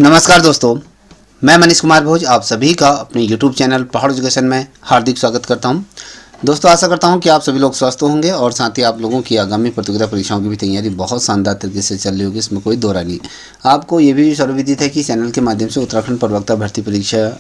नमस्कार दोस्तों, मैं मनीष कुमार भोज आप सभी का अपने YouTube चैनल पहाड़ एजुकेशन में हार्दिक स्वागत करता हूं। दोस्तों, आशा करता हूं कि आप सभी लोग स्वस्थ होंगे और साथ ही आप लोगों की आगामी प्रतियोगिता परीक्षाओं की भी तैयारी बहुत शानदार तरीके से चल रही होगी, इसमें कोई दो राय नहीं। आपको ये भी सर्वविदित है कि चैनल के माध्यम से उत्तराखंड प्रवक्ता भर्ती परीक्षा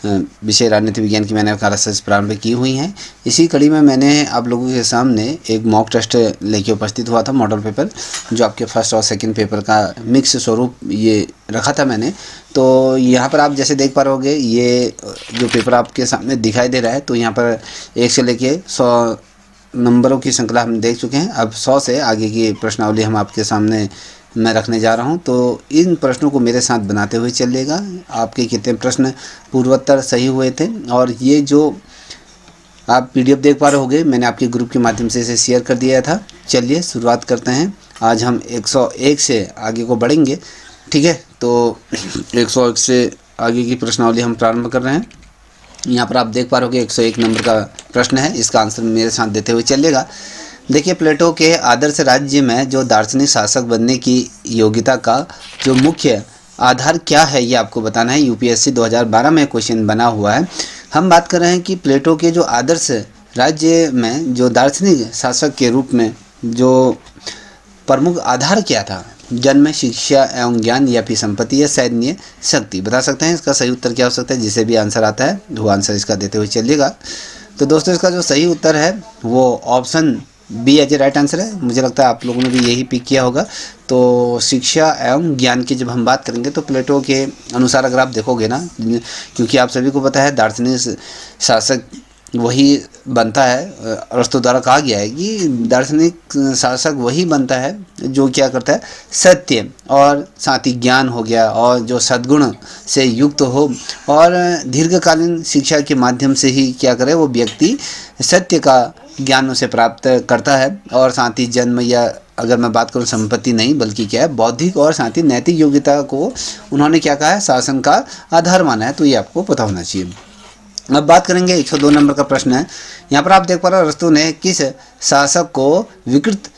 विषय राजनीति विज्ञान की मैंने कार्यशाला प्रारंभ की हुई हैं। इसी कड़ी में मैंने आप लोगों के सामने एक मॉक टेस्ट लेके उपस्थित हुआ था, मॉडल पेपर, जो आपके फर्स्ट और सेकंड पेपर का मिक्स स्वरूप ये रखा था मैंने। तो यहाँ पर आप जैसे देख पा रहे होगे, ये जो पेपर आपके सामने दिखाई दे रहा है, तो यहाँ पर 1 से लेके 100 नंबरों की श्रृंखला हम देख चुके हैं। अब 100 से आगे की प्रश्नावली हम आपके सामने मैं रखने जा रहा हूं। तो इन प्रश्नों को मेरे साथ बनाते हुए चलिएगा। आपके कितने प्रश्न पूर्वोत्तर सही हुए थे, और ये जो आप पीडीएफ देख पा रहे होगे, मैंने आपके ग्रुप के माध्यम से इसे शेयर कर दिया था। चलिए शुरुआत करते हैं। आज हम 101 से आगे को बढ़ेंगे, ठीक है। तो 101 से आगे की प्रश्नावली हम प्रारंभ कर रहे हैं। यहाँ पर आप देख पा रहे होगे 101 नंबर का प्रश्न है, इसका आंसर मेरे साथ देते हुए चलिएगा। देखिए, प्लेटो के आदर्श राज्य में जो दार्शनिक शासक बनने की योग्यता का जो मुख्य आधार क्या है, ये आपको बताना है। यूपीएससी 2012 में क्वेश्चन बना हुआ है। हम बात कर रहे हैं कि प्लेटो के जो आदर्श राज्य में जो दार्शनिक शासक के रूप में जो प्रमुख आधार क्या था, जन्म, शिक्षा एवं ज्ञान, या फिर संपत्ति या सैन्य शक्ति। बता सकते हैं इसका सही उत्तर क्या हो सकता है। जिसे भी आंसर आता है वो आंसर इसका देते हुए चलिएगा। तो दोस्तों, इसका जो सही उत्तर है वो option B as a right answer है। मुझे लगता है आप लोगों ने भी यही पिक किया होगा। तो शिक्षा एवं ज्ञान की जब हम बात करेंगे, तो प्लेटो के अनुसार अगर आप देखोगे ना, क्योंकि आप सभी को पता है दार्शनिक शासक वही बनता है, अरस्तु द्वारा कहा गया है कि दार्शनिक शासक वही बनता है जो क्या करता है, सत्य और साथ ही ज्ञान हो गया, और जो सद्गुण से युक्त हो, और दीर्घकालीन शिक्षा के माध्यम से ही क्या करे, वो व्यक्ति सत्य का ज्ञान उसे प्राप्त करता है। और साथ ही जन्म, या अगर मैं बात करूं संपत्ति नहीं बल्कि क्या है, बौद्धिक और साथ ही नैतिक योग्यता को उन्होंने क्या कहा है, शासन का आधार माना है। तो ये आपको पता होना चाहिए। अब बात करेंगे 102 नंबर का प्रश्न है। यहाँ पर आप देख पा रहे हो, अरस्तु ने किस शासक को विकृत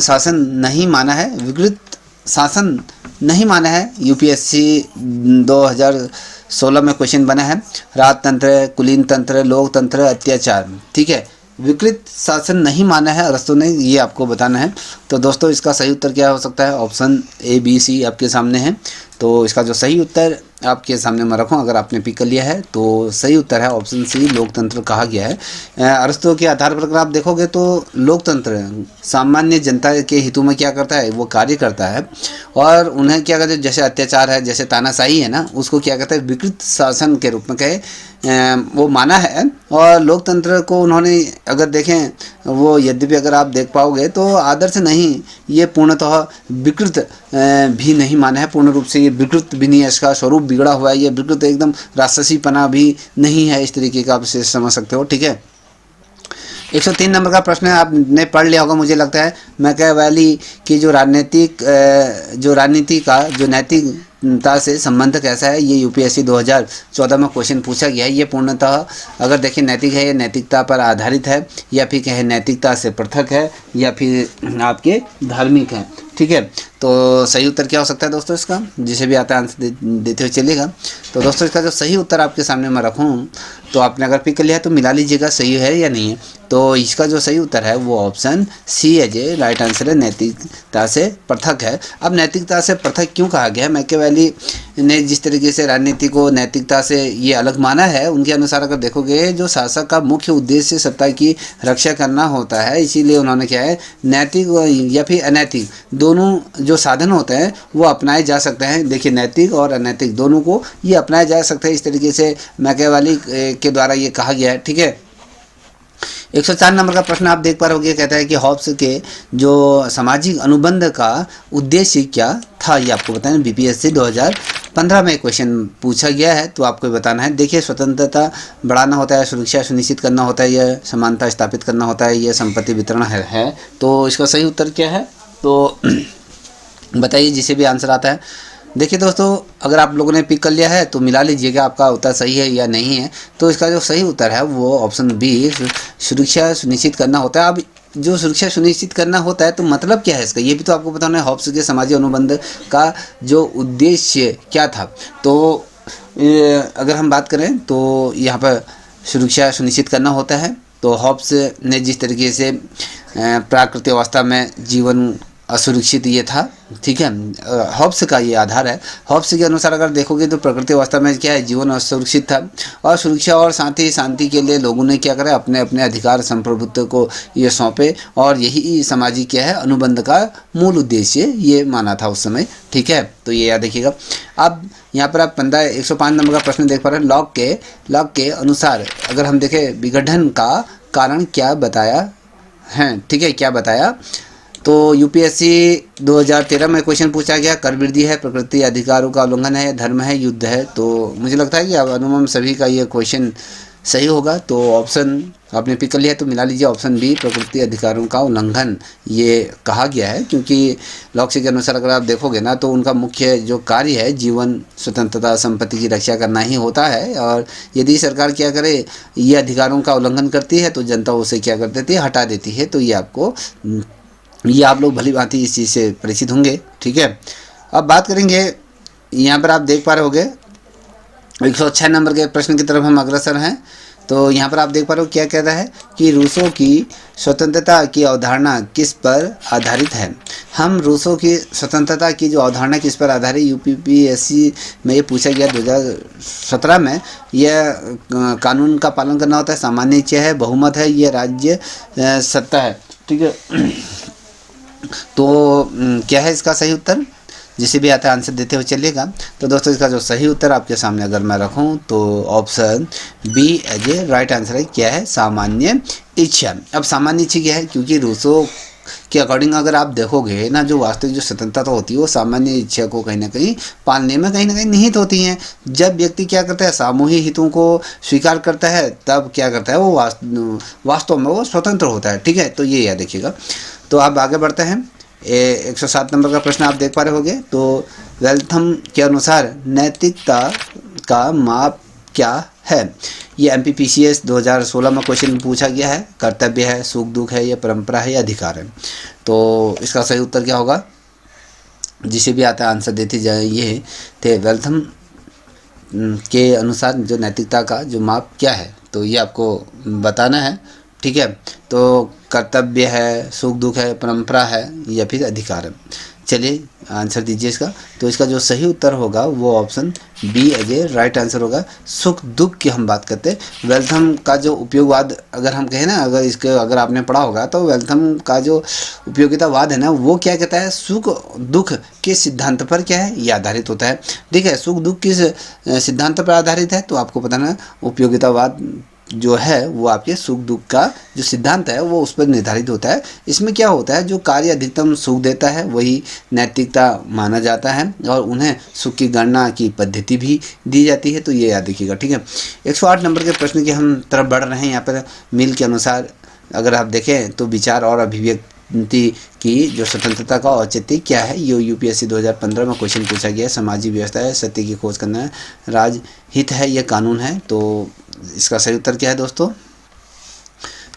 शासन नहीं माना है, विकृत शासन नहीं माना है। यूपीएससी 2016 में क्वेश्चन बना है। राजतंत्र, कुलीन तंत्र, लोकतंत्र, अत्याचार, ठीक है। विकृत शासन नहीं माना है अरस्तु ने, ये आपको बताना है। तो दोस्तों, इसका सही उत्तर क्या हो सकता है। ऑप्शन ए, बी, सी आपके सामने है। तो इसका जो सही उत्तर आपके सामने मैं रखूं, अगर आपने पिक कर लिया है, तो सही उत्तर है ऑप्शन सी, लोकतंत्र कहा गया है। अरस्तु के आधार पर अगर आप देखोगे तो लोकतंत्र सामान्य जनता के हितों में क्या करता है, वो कार्य करता है। और उन्हें क्या कहते हैं, जैसे अत्याचार है, जैसे तानाशाही है ना, उसको क्या कहते हैं, विकृत शासन के रूप में कहे वो माना है। और लोकतंत्र को उन्होंने अगर देखें, वो यद्यपि अगर आप देख पाओगे तो आदर्श नहीं, ये पूर्णतः विकृत भी नहीं माना है। पूर्ण रूप से ये विकृत भी नहीं है, इसका स्वरूप बिगड़ा हुआ है, ये विकृत एकदम राक्षसीपना भी नहीं है, इस तरीके का आप इसे समझ सकते हो, ठीक है। 103 नंबर का प्रश्न है, आपने पढ़ लिया होगा मुझे लगता है। मैकियावेली की जो राजनीति का जो नैतिकता से संबंध कैसा है, ये यूपीएससी 2014 में क्वेश्चन पूछा गया है। ये पूर्णतः अगर देखें नैतिक है, ये नैतिकता पर आधारित है, या फिर कहें नैतिकता से पृथक है, या फिर आपके धार्मिक है, ठीक है। तो सही उत्तर क्या हो सकता है दोस्तों इसका, जिसे भी आता है आंसर देते हुए चलिएगा। तो दोस्तों, इसका जो सही उत्तर आपके सामने मैं रखूँ, तो आपने अगर पिक कर लिया है तो मिला लीजिएगा सही है या नहीं है। तो इसका जो सही उत्तर है वो option C as a right answer है, नैतिकता से पृथक है। अब नैतिकता से पृथक क्यों कहा गया है, मैकियावेली ने जिस तरीके से राजनीति को नैतिकता से ये अलग माना है, उनके अनुसार अगर देखोगे, जो शासक का मुख्य उद्देश्य सत्ता की रक्षा करना होता है, इसीलिए उन्होंने क्या है, नैतिक या फिर अनैतिक दोनों जो साधन होते हैं वो अपनाए जा सकते हैं। देखिए, नैतिक और अनैतिक दोनों को ये अपनाया जा सकता है, इस तरीके से मैकियावेली के द्वारा ये कहा गया है, ठीक है। 104 नंबर का प्रश्न आप देख पा रहे होगे, कहता है कि हॉब्स के जो सामाजिक अनुबंध का उद्देश्य क्या था, ये आपको बताना है। बीपीएससी 2015 में क्वेश्चन पूछा गया है, तो आपको बताना है। देखिए, स्वतंत्रता बढ़ाना होता है, सुरक्षा सुनिश्चित करना होता है, यह समानता स्थापित करना होता है, यह संपत्ति वितरण है। तो इसका सही उत्तर क्या है, तो बताइए जिसे भी आंसर आता है। देखिए दोस्तों, अगर आप लोगों ने पिक कर लिया है तो मिला लीजिएगा आपका उत्तर सही है या नहीं है। तो इसका जो सही उत्तर है वो ऑप्शन बी, सुरक्षा सुनिश्चित करना होता है। अब जो सुरक्षा सुनिश्चित करना होता है तो मतलब क्या है इसका, ये भी तो आपको पता होना है। हॉब्स के समाजी अनुबंध का जो उद्देश्य क्या था, तो अगर हम बात करें तो यहाँ पर सुरक्षा सुनिश्चित करना होता है। तो हॉब्स ने जिस तरीके से प्राकृतिक अवस्था में जीवन असुरक्षित ये था, ठीक है, हॉब्स का ये आधार है। हॉब्स के अनुसार अगर देखोगे तो प्रकृति अवस्था में क्या है, जीवन असुरक्षित था, और सुरक्षा और साथ ही शांति के लिए लोगों ने क्या करा, अपने अपने अधिकार संप्रभुत्व को ये सौंपे, और यही सामाजिक क्या है, अनुबंध का मूल उद्देश्य ये माना था उस समय, ठीक है। तो ये याद रखिएगा। अब यहाँ पर आप 105 नंबर का प्रश्न देख पा रहे हैं। लॉक के अनुसार अगर हम देखें विघटन का कारण क्या बताया है, ठीक है, क्या बताया। तो यूपीएससी 2013 में क्वेश्चन पूछा गया, कर वृद्धि है, प्रकृति अधिकारों का उल्लंघन है, धर्म है, युद्ध है। तो मुझे लगता है कि अब अनुमान सभी का ये क्वेश्चन सही होगा। तो ऑप्शन आपने पिक कर लिया तो मिला लीजिए, ऑप्शन बी, प्रकृति अधिकारों का उल्लंघन ये कहा गया है, क्योंकि लॉक्सी के अनुसार अगर आप देखोगे ना तो उनका मुख्य जो कार्य है जीवन, स्वतंत्रता, संपत्ति की रक्षा करना ही होता है। और यदि सरकार क्या करे, ये अधिकारों का उल्लंघन करती है तो जनता उसे क्या कर देती है, हटा देती है। तो ये आप लोग भली भांति इस चीज़ से परिचित होंगे, ठीक है। अब बात करेंगे, यहाँ पर आप देख पा रहे होंगे 106 नंबर के प्रश्न की तरफ हम अग्रसर हैं। तो यहाँ पर आप देख पा रहे हो क्या कह रहा है कि रूसों की स्वतंत्रता की अवधारणा किस पर आधारित है। हम रूसों की स्वतंत्रता की जो अवधारणा किस पर आधारित, यूपीपीएससी में ये पूछा गया 2017 में। यह कानून का पालन करना होता है, सामान्य इच्छा है, बहुमत है, ये राज्य सत्ता है, ठीक है। तो क्या है इसका सही उत्तर, जिसे भी आता है आंसर देते हुए चलिएगा। तो दोस्तों इसका जो सही उत्तर आपके सामने अगर मैं रखूं तो option B as a right answer है। क्या है, सामान्य इच्छा। अब सामान्य इच्छा क्या है, क्योंकि रूसो के अकॉर्डिंग अगर आप देखोगे ना, जो वास्तविक जो स्वतंत्रता होती है वो सामान्य इच्छा को कहीं ना कहीं पालने में कहीं ना कहीं निहित होती हैं। जब व्यक्ति क्या करता है, सामूहिक हितों को स्वीकार करता है, तब क्या करता है वो वास्तव में वो स्वतंत्र होता है, ठीक है। तो ये याद रखिएगा। तो आप आगे बढ़ते हैं। 107 नंबर का प्रश्न आप देख पा रहे होंगे। तो वेल्थम के अनुसार नैतिकता का माप क्या है। ये एमपीपीसीएस 2016 में क्वेश्चन पूछा गया है। कर्तव्य है, सुख दुख है, या परंपरा है, या अधिकार है। तो इसका सही उत्तर क्या होगा, जिसे भी आता है आंसर देते जाए। ये थे वेल्थम के अनुसार जो नैतिकता का जो माप क्या है, तो ये आपको बताना है, ठीक है। तो कर्तव्य है, सुख दुख है, परंपरा है, या फिर अधिकार है। चलिए आंसर दीजिए इसका। तो इसका जो सही उत्तर होगा वो option B as a right answer होगा। सुख दुख की हम बात करते हैं। वेल्थम का जो उपयोगवाद अगर हम कहें ना, अगर आपने पढ़ा होगा तो वेल्थम का जो उपयोगितावाद है ना, वो क्या कहता है, सुख दुख के सिद्धांत पर क्या है, ये आधारित होता है, ठीक है। सुख दुख किस सिद्धांत पर आधारित है, तो आपको पता ना, उपयोगितावाद जो है वो आपके सुख दुख का जो सिद्धांत है वो उस पर निर्धारित होता है। इसमें क्या होता है, जो कार्य अधिकतम सुख देता है वही नैतिकता माना जाता है, और उन्हें सुख की गणना की पद्धति भी दी जाती है। तो ये याद रखिएगा, ठीक है। 108 नंबर के प्रश्न की हम तरफ बढ़ रहे हैं। यहाँ पर मिल के अनुसार अगर आप देखें तो विचार और अभिव्यक्ति की जो स्वतंत्रता का औचित्य क्या है, ये यूपीएससी 2015 में क्वेश्चन पूछा गया है। सामाजिक व्यवस्था है, सत्य की खोज करना है, राजहित है, यह कानून है। तो इसका सही उत्तर क्या है दोस्तों,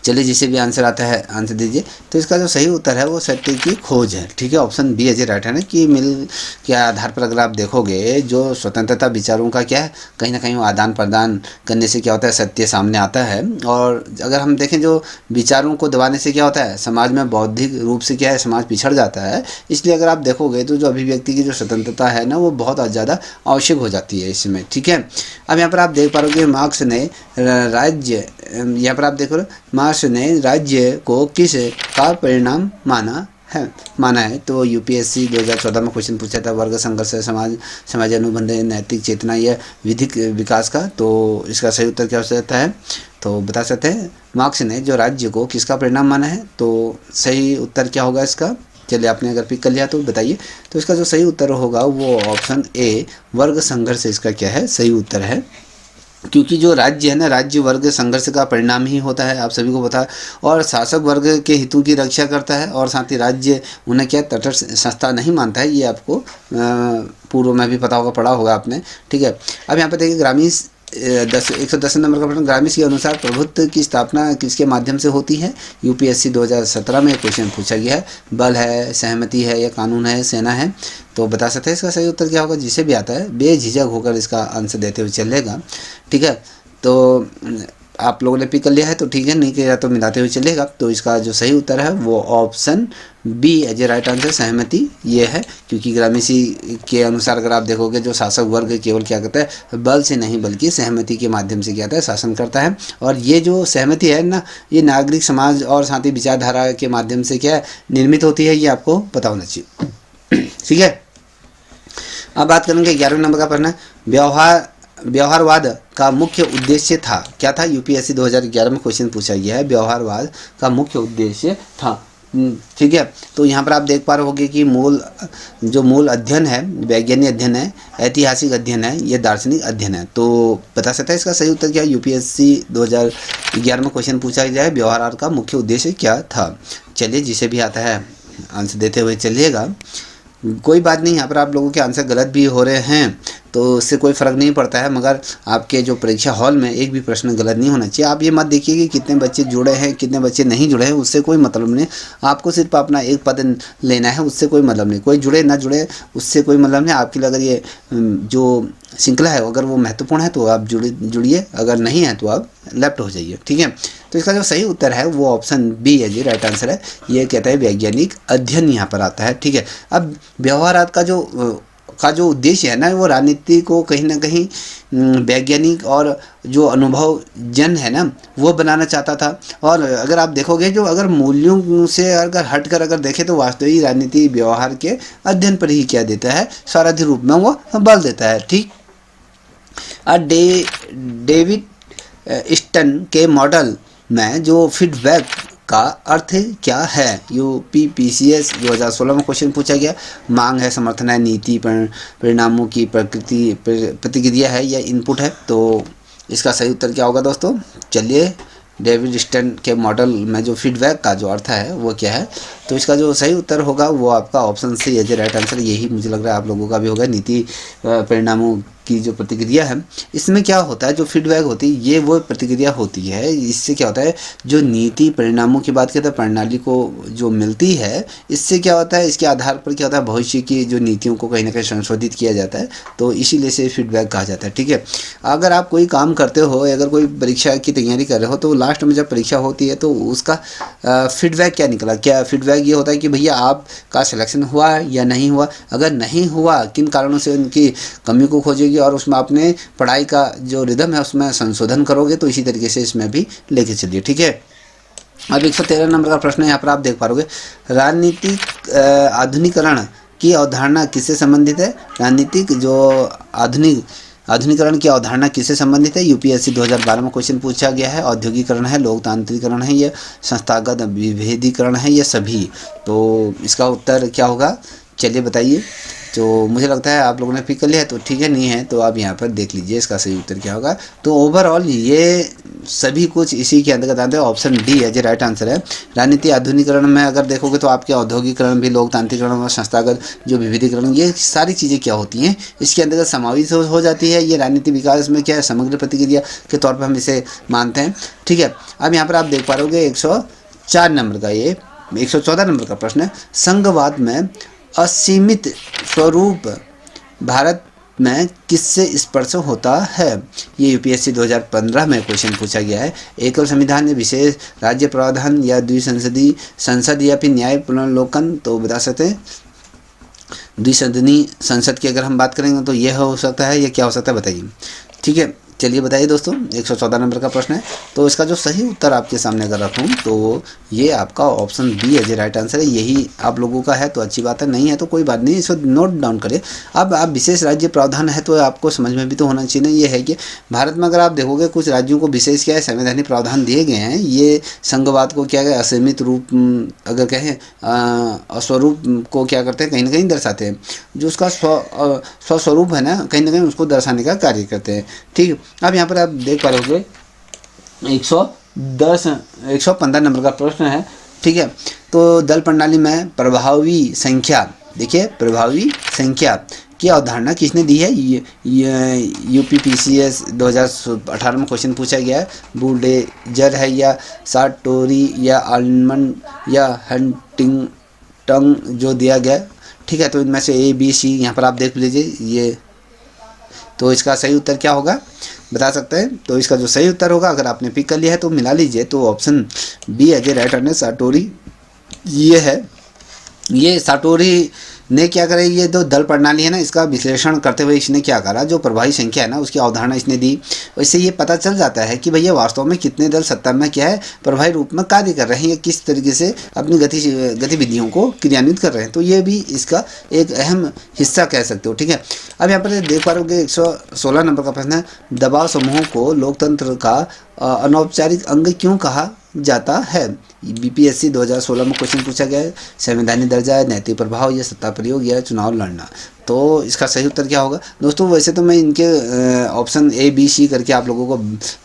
चलिए जिसे भी आंसर आता है आंसर दीजिए। तो इसका जो सही उत्तर है वो सत्य की खोज है, ठीक है। Option B as a right है ना, कि मिल के आधार पर अगर आप देखोगे जो स्वतंत्रता विचारों का क्या है, कहीं ना कहीं वो आदान प्रदान करने से क्या होता है, सत्य सामने आता है। और अगर हम देखें जो विचारों को दबाने से क्या होता है, समाज में बौद्धिक रूप से क्या है, समाज पिछड़ जाता है। इसलिए अगर आप देखोगे तो जो अभिव्यक्ति की जो स्वतंत्रता है ना, वो बहुत ज़्यादा आवश्यक हो जाती है इसमें, ठीक है। अब यहाँ पर आप देख पा रहे हो कि मार्क्स ने राज्य, यहाँ पर आप देखो मार्क्स ने राज्य को किस का परिणाम माना है। तो यूपीएससी 2014 में क्वेश्चन पूछा था, वर्ग संघर्ष, समाज अनुबंध, नैतिक चेतना या विधिक विकास का। तो इसका सही उत्तर क्या हो सकता है, तो बता सकते हैं मार्क्स ने जो राज्य को किसका परिणाम माना है। तो सही उत्तर क्या होगा इसका, चलिए आपने अगर पिक कर लिया तो बताइए। तो इसका जो सही उत्तर होगा वो ऑप्शन ए वर्ग संघर्ष इसका क्या है, सही उत्तर है। क्योंकि जो राज्य है ना, राज्य वर्ग संघर्ष का परिणाम ही होता है, आप सभी को पता है। और शासक वर्ग के हितों की रक्षा करता है, और साथ ही राज्य उन्हें क्या तटस्थ संस्था नहीं मानता है। ये आपको पूर्व में भी पता होगा, पढ़ा होगा आपने, ठीक है। अब यहाँ पे देखिए ग्रामीण 110 नंबर का प्रश्न, ग्रामिश के अनुसार प्रभुत्व की स्थापना किसके माध्यम से होती है? यूपीएससी 2017 में क्वेश्चन पूछा गया है। बल है, सहमति है, या कानून है, सेना है? तो बता सकते हैं इसका सही उत्तर क्या होगा। जिसे भी आता है बेझिझक होकर इसका आंसर देते हुए चलेगा, ठीक है। तो आप लोगों ने पिक कर लिया है तो ठीक है, नहीं किया तो मिलाते हुए चलेगा। तो इसका जो सही उत्तर है वो option B as a right answer, सहमति ये है। क्योंकि ग्रामिशी के अनुसार अगर आप देखोगे जो शासक वर्ग केवल क्या करता है, बल से नहीं बल्कि सहमति के माध्यम से क्या होता है, शासन करता है। और ये जो सहमति है ना, ये नागरिक समाज और साथ ही विचारधारा के माध्यम से क्या है, निर्मित होती है, ये आपको पता होना चाहिए, ठीक है। अब बात करेंगे 11वें नंबर का प्रश्न है, व्यवहारवाद का मुख्य उद्देश्य था, क्या था? यूपीएससी 2011 में क्वेश्चन पूछा गया है, व्यवहारवाद का मुख्य उद्देश्य था, ठीक है। तो यहाँ पर आप देख पा रहे होंगे कि मूल अध्ययन है, वैज्ञानिक अध्ययन है, ऐतिहासिक अध्ययन है, ये दार्शनिक अध्ययन है। तो बता सकता है इसका सही उत्तर क्या है? यूपीएससी 2011 में क्वेश्चन पूछा गया है, व्यवहारवाद का मुख्य उद्देश्य क्या था? चलिए, जिसे भी आता है आंसर देते हुए चलिएगा। कोई बात नहीं, यहाँ पर आप लोगों के आंसर गलत भी हो रहे हैं तो उससे कोई फ़र्क नहीं पड़ता है, मगर आपके जो परीक्षा हॉल में एक भी प्रश्न गलत नहीं होना चाहिए। आप ये मत देखिए कि कितने बच्चे जुड़े हैं, कितने बच्चे नहीं जुड़े हैं, उससे कोई मतलब नहीं। आपको सिर्फ अपना एक पद लेना है, उससे कोई मतलब नहीं। कोई जुड़े ना जुड़े उससे कोई मतलब नहीं। आपके लिए अगर ये जो श्रृंखला है अगर वो महत्वपूर्ण है तो आप जुड़िए, अगर नहीं है तो आप लेफ्ट हो जाइए, ठीक है। तो इसका जो सही उत्तर है वो ऑप्शन बी है जी, राइट आंसर है। ये कहता है वैज्ञानिक अध्ययन यहाँ पर आता है, ठीक है। अब व्यवहारात का जो उद्देश्य है ना, वो राजनीति को कहीं ना कहीं वैज्ञानिक और जो अनुभव जन है ना वो बनाना चाहता था। और अगर आप देखोगे जो अगर मूल्यों से अगर हटकर अगर देखें तो वास्तविक राजनीति व्यवहार के अध्ययन पर ही क्या देता है, सारथी रूप में वो बल देता है, ठीक। डेविड स्टन के मॉडल में जो फीडबैक का अर्थ क्या है? यूपीपीसीएस 2016 में क्वेश्चन पूछा गया। मांग है, समर्थन है, नीति परिणामों की प्रतिक्रिया है या इनपुट है? तो इसका सही उत्तर क्या होगा दोस्तों? चलिए, डेविड स्टन के मॉडल में जो फीडबैक का जो अर्थ है वो क्या है? तो इसका जो सही उत्तर होगा वो आपका ऑप्शन सी है, राइट आंसर। यही मुझे लग रहा है आप लोगों का भी होगा। नीति परिणामों की जो प्रतिक्रिया है, इसमें क्या होता है, जो फीडबैक होती है ये वो प्रतिक्रिया होती है। इससे क्या होता है, जो नीति परिणामों की बात करते हैं, प्रणाली को जो मिलती है, इससे क्या होता है, इसके आधार पर क्या होता है, भविष्य की जो नीतियों को कहीं ना कहीं संशोधित किया जाता है। तो इसीलिए से फीडबैक कहा जाता है, ठीक है। अगर आप कोई काम करते हो, अगर कोई परीक्षा की तैयारी कर रहे हो, तो लास्ट में जब परीक्षा होती है तो उसका फीडबैक क्या निकला? क्या फीडबैक ये होता है कि भैया आपका सिलेक्शन हुआ या नहीं हुआ। अगर नहीं हुआ, किन कारणों से, उनकी कमी को खोजेगी और उसमें अपने पढ़ाई का जो रिदम है उसमें संशोधन करोगे। तो इसी तरीके से इसमें भी लेके चलिए, ठीक है। अब 113 नंबर का प्रश्न है, यहाँ पर आप देख पाओगे, राजनीतिक आधुनिकीकरण की अवधारणा किससे संबंधित है? राजनीतिक जो आधुनिकीकरण की अवधारणा किससे संबंधित है? यूपीएससी 2012 में क्वेश्चन पूछा गया है। औद्योगिकरण है, लोकतांत्रिकरण है, या संस्थागत विभेदीकरण है, या सभी? तो इसका उत्तर क्या होगा? चलिए बताइए। तो मुझे लगता है आप लोगों ने पिक कर लिया है तो ठीक है, नहीं है तो आप यहाँ पर देख लीजिए इसका सही उत्तर क्या होगा। तो ओवरऑल ये सभी कुछ इसी के अंतर्गत आते हैं। ऑप्शन डी है जो राइट आंसर है। राजनीति आधुनिकीकरण में अगर देखोगे तो आपके औद्योगिकरण भी, लोकतांत्रिकरण और संस्थागत जो विविधीकरण, ये सारी चीज़ें क्या होती हैं, इसके अंतर्गत समावेश हो जाती है। ये राजनीति विकास में क्या है, समग्र प्रतिक्रिया के तौर पर हम इसे मानते हैं, ठीक है। अब यहाँ पर आप देख पा रहे 104 नंबर का, ये 114 नंबर का प्रश्न है। संघवाद में असीमित स्वरूप भारत में किससे स्पर्श होता है? ये यूपीएससी 2015 में क्वेश्चन पूछा गया है। एकल संविधान या विशेष राज्य प्रावधान या द्विसंसदीय संसद या फिर न्याय पुनर्लोकन? तो बता सकते हैं द्विसदनीय संसद की अगर हम बात करेंगे तो यह हो सकता है, या क्या हो सकता है बताइए, ठीक है। चलिए बताइए दोस्तों, 114 नंबर का प्रश्न है। तो इसका जो सही उत्तर आपके सामने अगर रखूँ तो ये आपका ऑप्शन बी है जो राइट आंसर है। यही आप लोगों का है तो अच्छी बात है, नहीं है तो कोई बात नहीं, इसको नोट डाउन करें। अब आप विशेष राज्य प्रावधान है तो आपको समझ में भी तो होना चाहिए ना। ये है कि भारत में अगर आप देखोगे कुछ राज्यों को विशेष क्या है, संवैधानिक प्रावधान दिए गए हैं। ये संघवाद को क्या है, असीमित रूप अगर कहें स्वरूप को क्या करते हैं, कहीं ना कहीं दर्शाते हैं। जो उसका स्वस्वरूप है ना, कहीं ना कहीं उसको दर्शाने का कार्य करते हैं, ठीक। अब यहाँ पर आप देख पा रहे होगे 115 नंबर का प्रश्न है, ठीक है। तो दल प्रणाली में प्रभावी संख्या, देखिए प्रभावी संख्या की अवधारणा किसने दी है? ये यूपीपीसीएस 2018 में क्वेश्चन पूछा गया है। बुल्डेजर है या साटोरी या आलमंड या हंटिंगटन जो दिया गया है। ठीक है, तो इनमें से ए बी सी यहाँ पर आप देख लीजिए ये, तो इसका सही उत्तर क्या होगा बता सकते हैं? तो इसका जो सही उत्तर होगा, अगर आपने पिक कर लिया है तो मिला लीजिए, तो option B as a right answer साटोरी ये है। ये साटोरी ने क्या करा, ये जो दल प्रणाली है ना, इसका विश्लेषण करते हुए इसने क्या करा, जो प्रभावी संख्या है ना उसकी अवधारणा इसने दी। इससे ये पता चल जाता है कि भैया वास्तव में कितने दल सत्ता में क्या है प्रभावी रूप में कार्य कर रहे हैं, या किस तरीके से अपनी गतिविधियों को क्रियान्वित कर रहे हैं। तो ये भी इसका एक अहम हिस्सा कह सकते हो। ठीक है, अब यहाँ पर देख पा रहे हो 116 नंबर का प्रश्न है, दबाव समूहों को लोकतंत्र का अनौपचारिक अंग क्यों कहा जाता है? बीपीएससी 2016 में क्वेश्चन पूछा गया है। संवैधानिक दर्जा, नैतिक प्रभाव या सत्ता प्रयोग या चुनाव लड़ना। तो इसका सही उत्तर क्या होगा दोस्तों? वैसे तो मैं इनके ऑप्शन ए बी सी करके आप लोगों को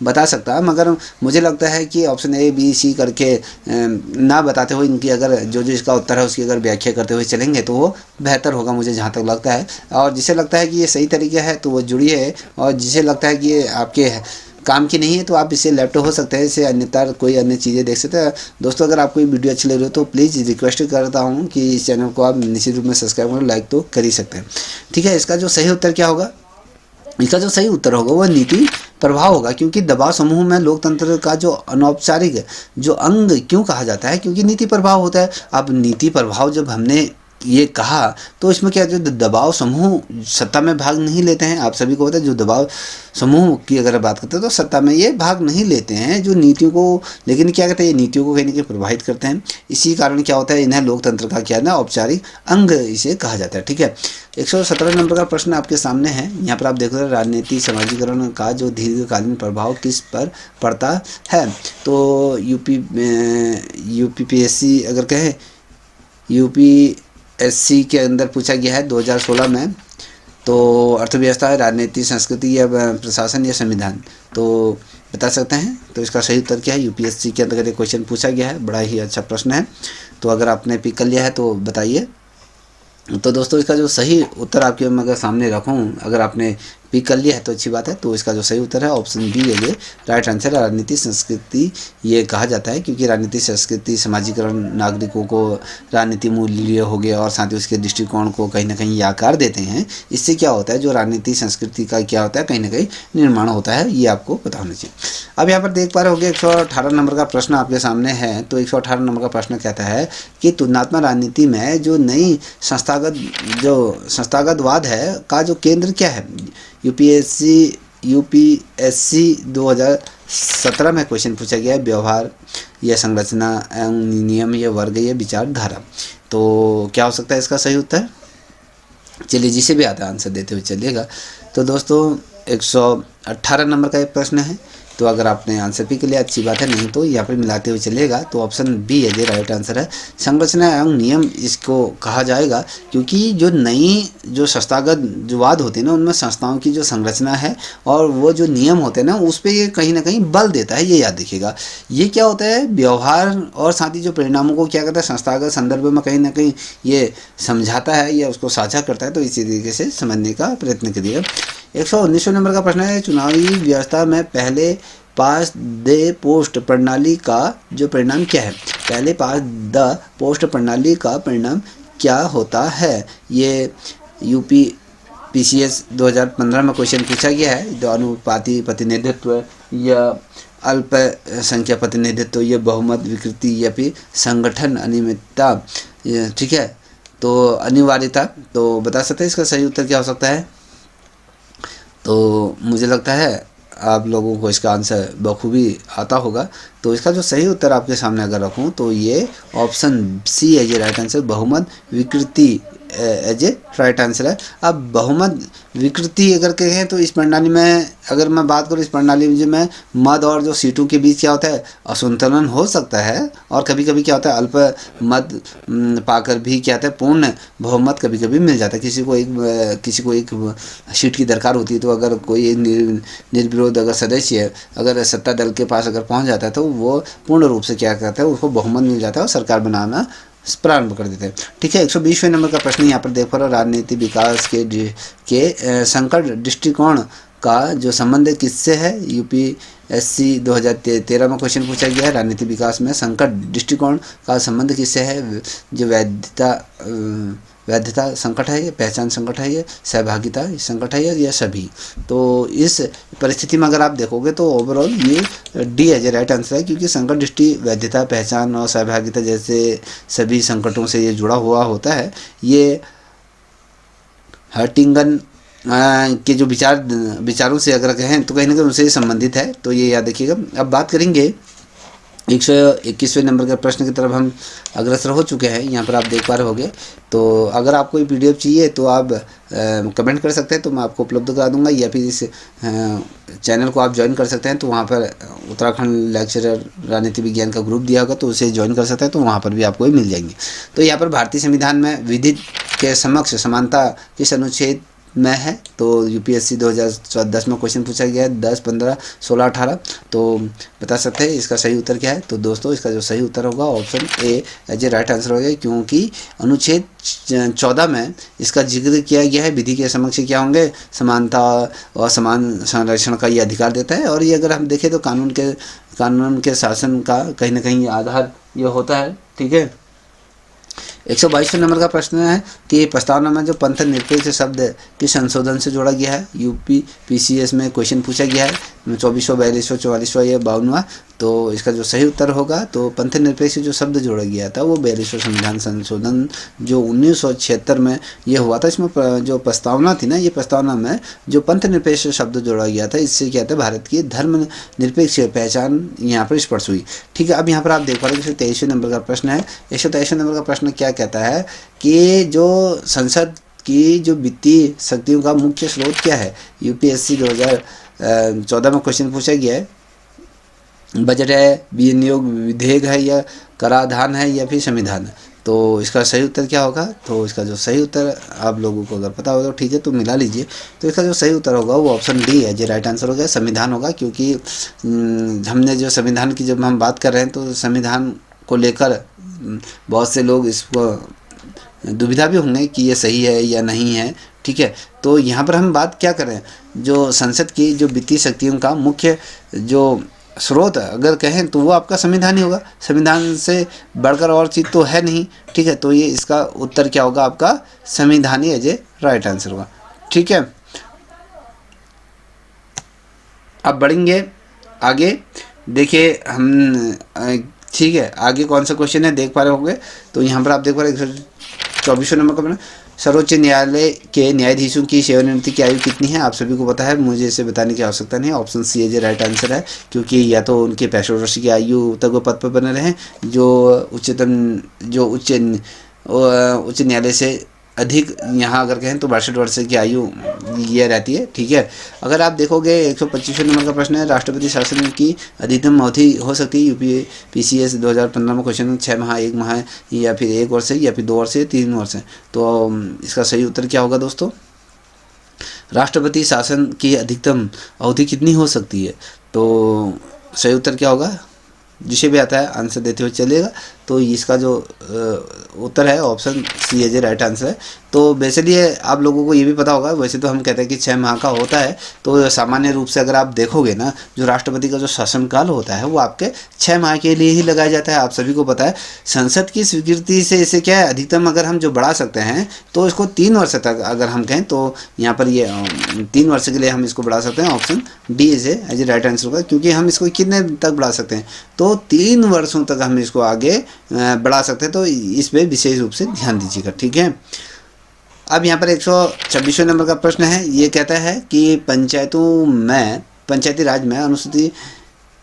बता सकता हूँ, मगर मुझे लगता है कि ऑप्शन ए बी सी करके ना बताते हुए इनकी अगर जो इसका उत्तर है उसकी अगर व्याख्या करते हुए चलेंगे तो वो बेहतर होगा, मुझे जहाँ तक लगता है। और जिसे लगता है कि ये सही तरीका है तो वो जुड़िए, और जिसे लगता है कि ये आपके काम की नहीं है तो आप इसे लेफ्ट हो सकते हैं, इसे अन्यथा कोई अन्य चीज़ें देख सकते हैं। दोस्तों अगर आपको ये वीडियो अच्छी लग रही हो तो प्लीज़ रिक्वेस्ट करता हूँ कि इस चैनल को आप निश्चित रूप में सब्सक्राइब करें, लाइक तो कर ही सकते हैं। ठीक है, इसका जो सही उत्तर क्या होगा? इसका जो सही उत्तर होगा वो नीति प्रभाव होगा, क्योंकि दबाव समूह में लोकतंत्र का जो अनौपचारिक जो अंग क्यों कहा जाता है, क्योंकि नीति प्रभाव होता है। अब नीति प्रभाव जब हमने ये कहा तो इसमें क्या, जो दबाव समूह सत्ता में भाग नहीं लेते हैं, आप सभी को पता है, जो दबाव समूह की अगर बात करते हैं तो सत्ता में ये भाग नहीं लेते हैं, जो नीतियों को, लेकिन क्या कहते हैं, ये नीतियों को कहीं ना कहीं प्रभावित करते हैं। इसी कारण क्या होता है, इन्हें लोकतंत्र का क्या ना औपचारिक अंग इसे कहा जाता है। ठीक है, 117 नंबर का प्रश्न आपके सामने है। यहाँ पर आप देख रहे हैं राजनीति समाजीकरण का जो दीर्घकालीन प्रभाव किस पर पड़ता है? तो यूपीपीएससी अगर कहें यूपीएससी के अंदर पूछा गया है 2016 में, तो अर्थव्यवस्था, राजनीति, संस्कृति या प्रशासन या संविधान, तो बता सकते हैं। तो इसका सही उत्तर क्या है? यूपीएससी के अंदर ये क्वेश्चन पूछा गया है, बड़ा ही अच्छा प्रश्न है। तो अगर आपने पिक कर लिया है तो बताइए। तो दोस्तों इसका जो सही उत्तर आपके मैं अगर सामने रखूँ, अगर आपने पिक कर लिया है तो अच्छी बात है। तो इसका जो सही उत्तर है ऑप्शन बी है, ये राइट आंसर है। राजनीति संस्कृति ये कहा जाता है क्योंकि राजनीति संस्कृति समाजीकरण नागरिकों को राजनीति मूल्य हो गया और साथ ही उसके दृष्टिकोण को कहीं ना कहीं ये आकार देते हैं। इससे क्या होता है, जो राजनीति संस्कृति का क्या होता है, कहीं ना कहीं निर्माण होता है, ये आपको पता होना चाहिए। अब यहाँ पर देख पा रहे होंगे 118 नंबर का प्रश्न आपके सामने है। तो 118 नंबर का प्रश्न कहता है कि तुलनात्मक राजनीति में जो नई संस्थागतवाद है का जो केंद्र क्या है? यूपीएससी 2017 में क्वेश्चन पूछा गया है, व्यवहार या संरचना एवं नियम या वर्ग या विचारधारा। तो क्या हो सकता है इसका सही उत्तर? चलिए, जिसे भी आता है आंसर देते हुए चलिएगा। तो दोस्तों 118 नंबर का एक प्रश्न है, तो अगर आपने आंसर पिक लिया अच्छी बात है, नहीं तो यहाँ पर मिलाते हुए चलिएगा। तो ऑप्शन बी है जो राइट आंसर है। संरचना एवं नियम इसको कहा जाएगा क्योंकि जो नई जो संस्थागतवाद होते हैं ना, उनमें संस्थाओं की जो संरचना है और वो जो नियम होते हैं ना, उस पर ये कहीं ना कहीं बल देता है, ये याद रखिएगा। ये क्या होता है, व्यवहार और साथ ही जो परिणामों को क्या करता है, संस्थागत संदर्भ में कहीं ना कहीं ये समझाता है या उसको साझा करता है। तो इसी तरीके से समझने का प्रयत्न करिएगा। 119 नंबर का प्रश्न है, चुनावी व्यवस्था में पहले पास द पोस्ट प्रणाली का जो परिणाम क्या है? पहले पास द पोस्ट प्रणाली का परिणाम क्या होता है? ये यूपीपीसीएस 2015 में क्वेश्चन पूछा गया है। जो अनुपाती प्रतिनिधित्व या अल्पसंख्यक प्रतिनिधित्व या बहुमत विकृति या फिर संगठन अनियमितता, ठीक है, तो अनिवार्यता, तो बता सकते हैं इसका सही उत्तर क्या हो सकता है? तो मुझे लगता है आप लोगों को इसका आंसर बखूबी आता होगा। तो इसका जो सही उत्तर आपके सामने अगर रखूं तो ये ऑप्शन सी है, ये राइट आंसर। बहुमत विकृति एज ए राइट आंसर है। अब बहुमत विकृति अगर कहें तो इस प्रणाली में अगर मैं बात करूँ, इस प्रणाली में मत और जो सीटों के बीच क्या होता है, असंतुलन हो सकता है। और कभी कभी क्या होता है, अल्प मत पाकर भी क्या होता है, पूर्ण बहुमत कभी कभी मिल जाता है। किसी को एक सीट की दरकार होती है, तो अगर कोई निर्विरोध अगर सदस्य अगर सत्ता दल के पास अगर पहुंच जाता है तो वो पूर्ण रूप से क्या करता है, उसको बहुमत मिल जाता है और सरकार बनाना प्रारंभ कर देते हैं। ठीक है, 120वें नंबर का प्रश्न यहाँ पर देख पा रहे हो, राजनीति विकास के संकट दृष्टिकोण का जो संबंध किससे है। यूपीएससी 2013 में क्वेश्चन पूछा गया है, राजनीति विकास में संकट दृष्टिकोण का संबंध किससे है। जो वैधता संकट है, ये पहचान संकट है, ये सहभागिता संकट है, या सभी। तो इस परिस्थिति में अगर आप देखोगे तो ओवरऑल ये D as a right answer है, क्योंकि संकट दृष्टि वैधता, पहचान और सहभागिता जैसे सभी संकटों से ये जुड़ा हुआ होता है। ये हर्टिंगन के जो विचारों से अगर कहें तो कहीं ना कहीं उनसे संबंधित है, तो ये याद रखिएगा। अब बात करेंगे 121वें नंबर के प्रश्न की तरफ हम अग्रसर हो चुके हैं। यहाँ पर आप देख पा रहे होंगे। तो अगर आपको ये PDF चाहिए तो आप कमेंट कर सकते हैं, तो मैं आपको उपलब्ध करा दूंगा, या फिर इस चैनल को आप ज्वाइन कर सकते हैं। तो वहाँ पर उत्तराखंड लेक्चरर राजनीति विज्ञान का ग्रुप दिया होगा, तो उसे ज्वाइन कर सकते हैं, तो वहाँ पर भी आपको मिल जाएंगे। तो यहाँ पर भारतीय संविधान में विधि के समक्ष समानता किस अनुच्छेद में है। तो यूपीएससी 2010 में क्वेश्चन पूछा गया है 10, 15, 16, 18। तो बता सकते हैं इसका सही उत्तर क्या है। तो दोस्तों इसका जो सही उत्तर होगा option A as a right answer होगा, क्योंकि अनुच्छेद 14 में इसका जिक्र किया गया है। विधि के समक्ष क्या होंगे, समानता और समान संरक्षण का ये अधिकार देता है। और ये अगर हम देखें तो कानून के शासन का कहीं ना कहीं आधार ये होता है। ठीक है, 122वें नंबर का प्रश्न है कि प्रस्तावना में जो पंथ निरपेक्ष शब्द किस संशोधन से जोड़ा गया है। यूपी PCS में क्वेश्चन पूछा गया है 24वां, 42वां, 44वां या 52वां। तो इसका जो सही उत्तर होगा, तो पंथ निरपेक्ष जो शब्द जोड़ा गया था वो 42वां संविधान संशोधन जो 1976 में ये हुआ था। इसमें जो प्रस्तावना थी ना, ये प्रस्तावना में जो पंथ निरपेक्ष शब्द जोड़ा गया था, इससे क्या था, भारत की धर्म निरपेक्ष पहचान यहाँ पर स्पर्श हुई। ठीक है, अब यहाँ पर आप देख पा रहे हैं 123वें नंबर का प्रश्न है। 123वें नंबर का प्रश्न क्या कहता है कि जो संसद की जो वित्तीय शक्तियों का मुख्य स्रोत क्या है। यूपीएससी 2014 में क्वेश्चन पूछा गया है। बजट है, विनियोग विधेयक है, या कराधान है, या फिर संविधान है। तो इसका सही उत्तर क्या होगा। तो इसका जो सही उत्तर आप लोगों को अगर पता होगा तो ठीक है, तो मिला लीजिए। तो इसका जो सही उत्तर होगा वो ऑप्शन डी है, जो राइट आंसर होगा संविधान होगा। क्योंकि हमने जो संविधान की जब हम बात कर रहे हैं तो संविधान को लेकर बहुत से लोग इसको दुविधा भी होंगे कि ये सही है या नहीं है। ठीक है, तो यहाँ पर हम बात क्या कर रहे हैं, जो संसद की जो वित्तीय शक्तियों का मुख्य जो स्रोत अगर कहें तो वो आपका संविधान ही होगा। संविधान से बढ़कर और चीज़ तो है नहीं। ठीक है, तो ये इसका उत्तर क्या होगा, आपका संविधान ही एज ए राइट आंसर होगा। ठीक है, अब बढ़ेंगे आगे। देखिए हम ठीक है, आगे कौन सा क्वेश्चन है देख पा रहे होंगे। तो यहाँ पर आप देख पा रहे 124वें नंबर का सर्वोच्च न्यायालय के न्यायाधीशों की सेवानिवृत्ति की आयु कितनी है। आप सभी को पता है, मुझे इसे बताने की आवश्यकता नहीं है। Option C as a right answer है, क्योंकि या तो उनके 65 वर्ष की आयु तक वो पद पर बने रहें, जो उच्च न्यायालय से अधिक यहाँ अगर कहें तो 62 वर्ष की आयु ये रहती है। ठीक है, अगर आप देखोगे 125वें नंबर का प्रश्न है, राष्ट्रपति शासन की अधिकतम अवधि हो सकती है। यूपी PCS 2015 में क्वेश्चन 6 माह, 1 माह, या फिर 1 वर्ष, या फिर 2 वर्ष, 3 वर्ष है। तो इसका सही उत्तर क्या होगा दोस्तों, राष्ट्रपति शासन की अधिकतम अवधि कितनी हो सकती है। तो सही उत्तर क्या होगा, जिसे भी आता है आंसर देते हुए चलेगा। तो इसका जो उत्तर है option C as a right answer है। तो बेसिकली आप लोगों को ये भी पता होगा, वैसे तो हम कहते हैं कि 6 माह का होता है। तो सामान्य रूप से अगर आप देखोगे ना, जो राष्ट्रपति का जो शासनकाल होता है वो आपके 6 माह के लिए ही लगाया जाता है। आप सभी को पता है, संसद की स्वीकृति से इसे क्या है, अधिकतम अगर हम जो बढ़ा सकते हैं तो इसको 3 वर्ष तक अगर हम कहें तो यहाँ पर ये 3 वर्ष के लिए हम इसको बढ़ा सकते हैं। Option D as a right answer होगा, क्योंकि हम इसको कितने तक बढ़ा सकते हैं, तो 3 वर्षों तक हम इसको आगे बढ़ा सकते हैं। तो इस पर विशेष रूप से ध्यान दीजिएगा। ठीक है, अब यहाँ पर 126वें नंबर का प्रश्न है। ये कहता है कि पंचायती राज में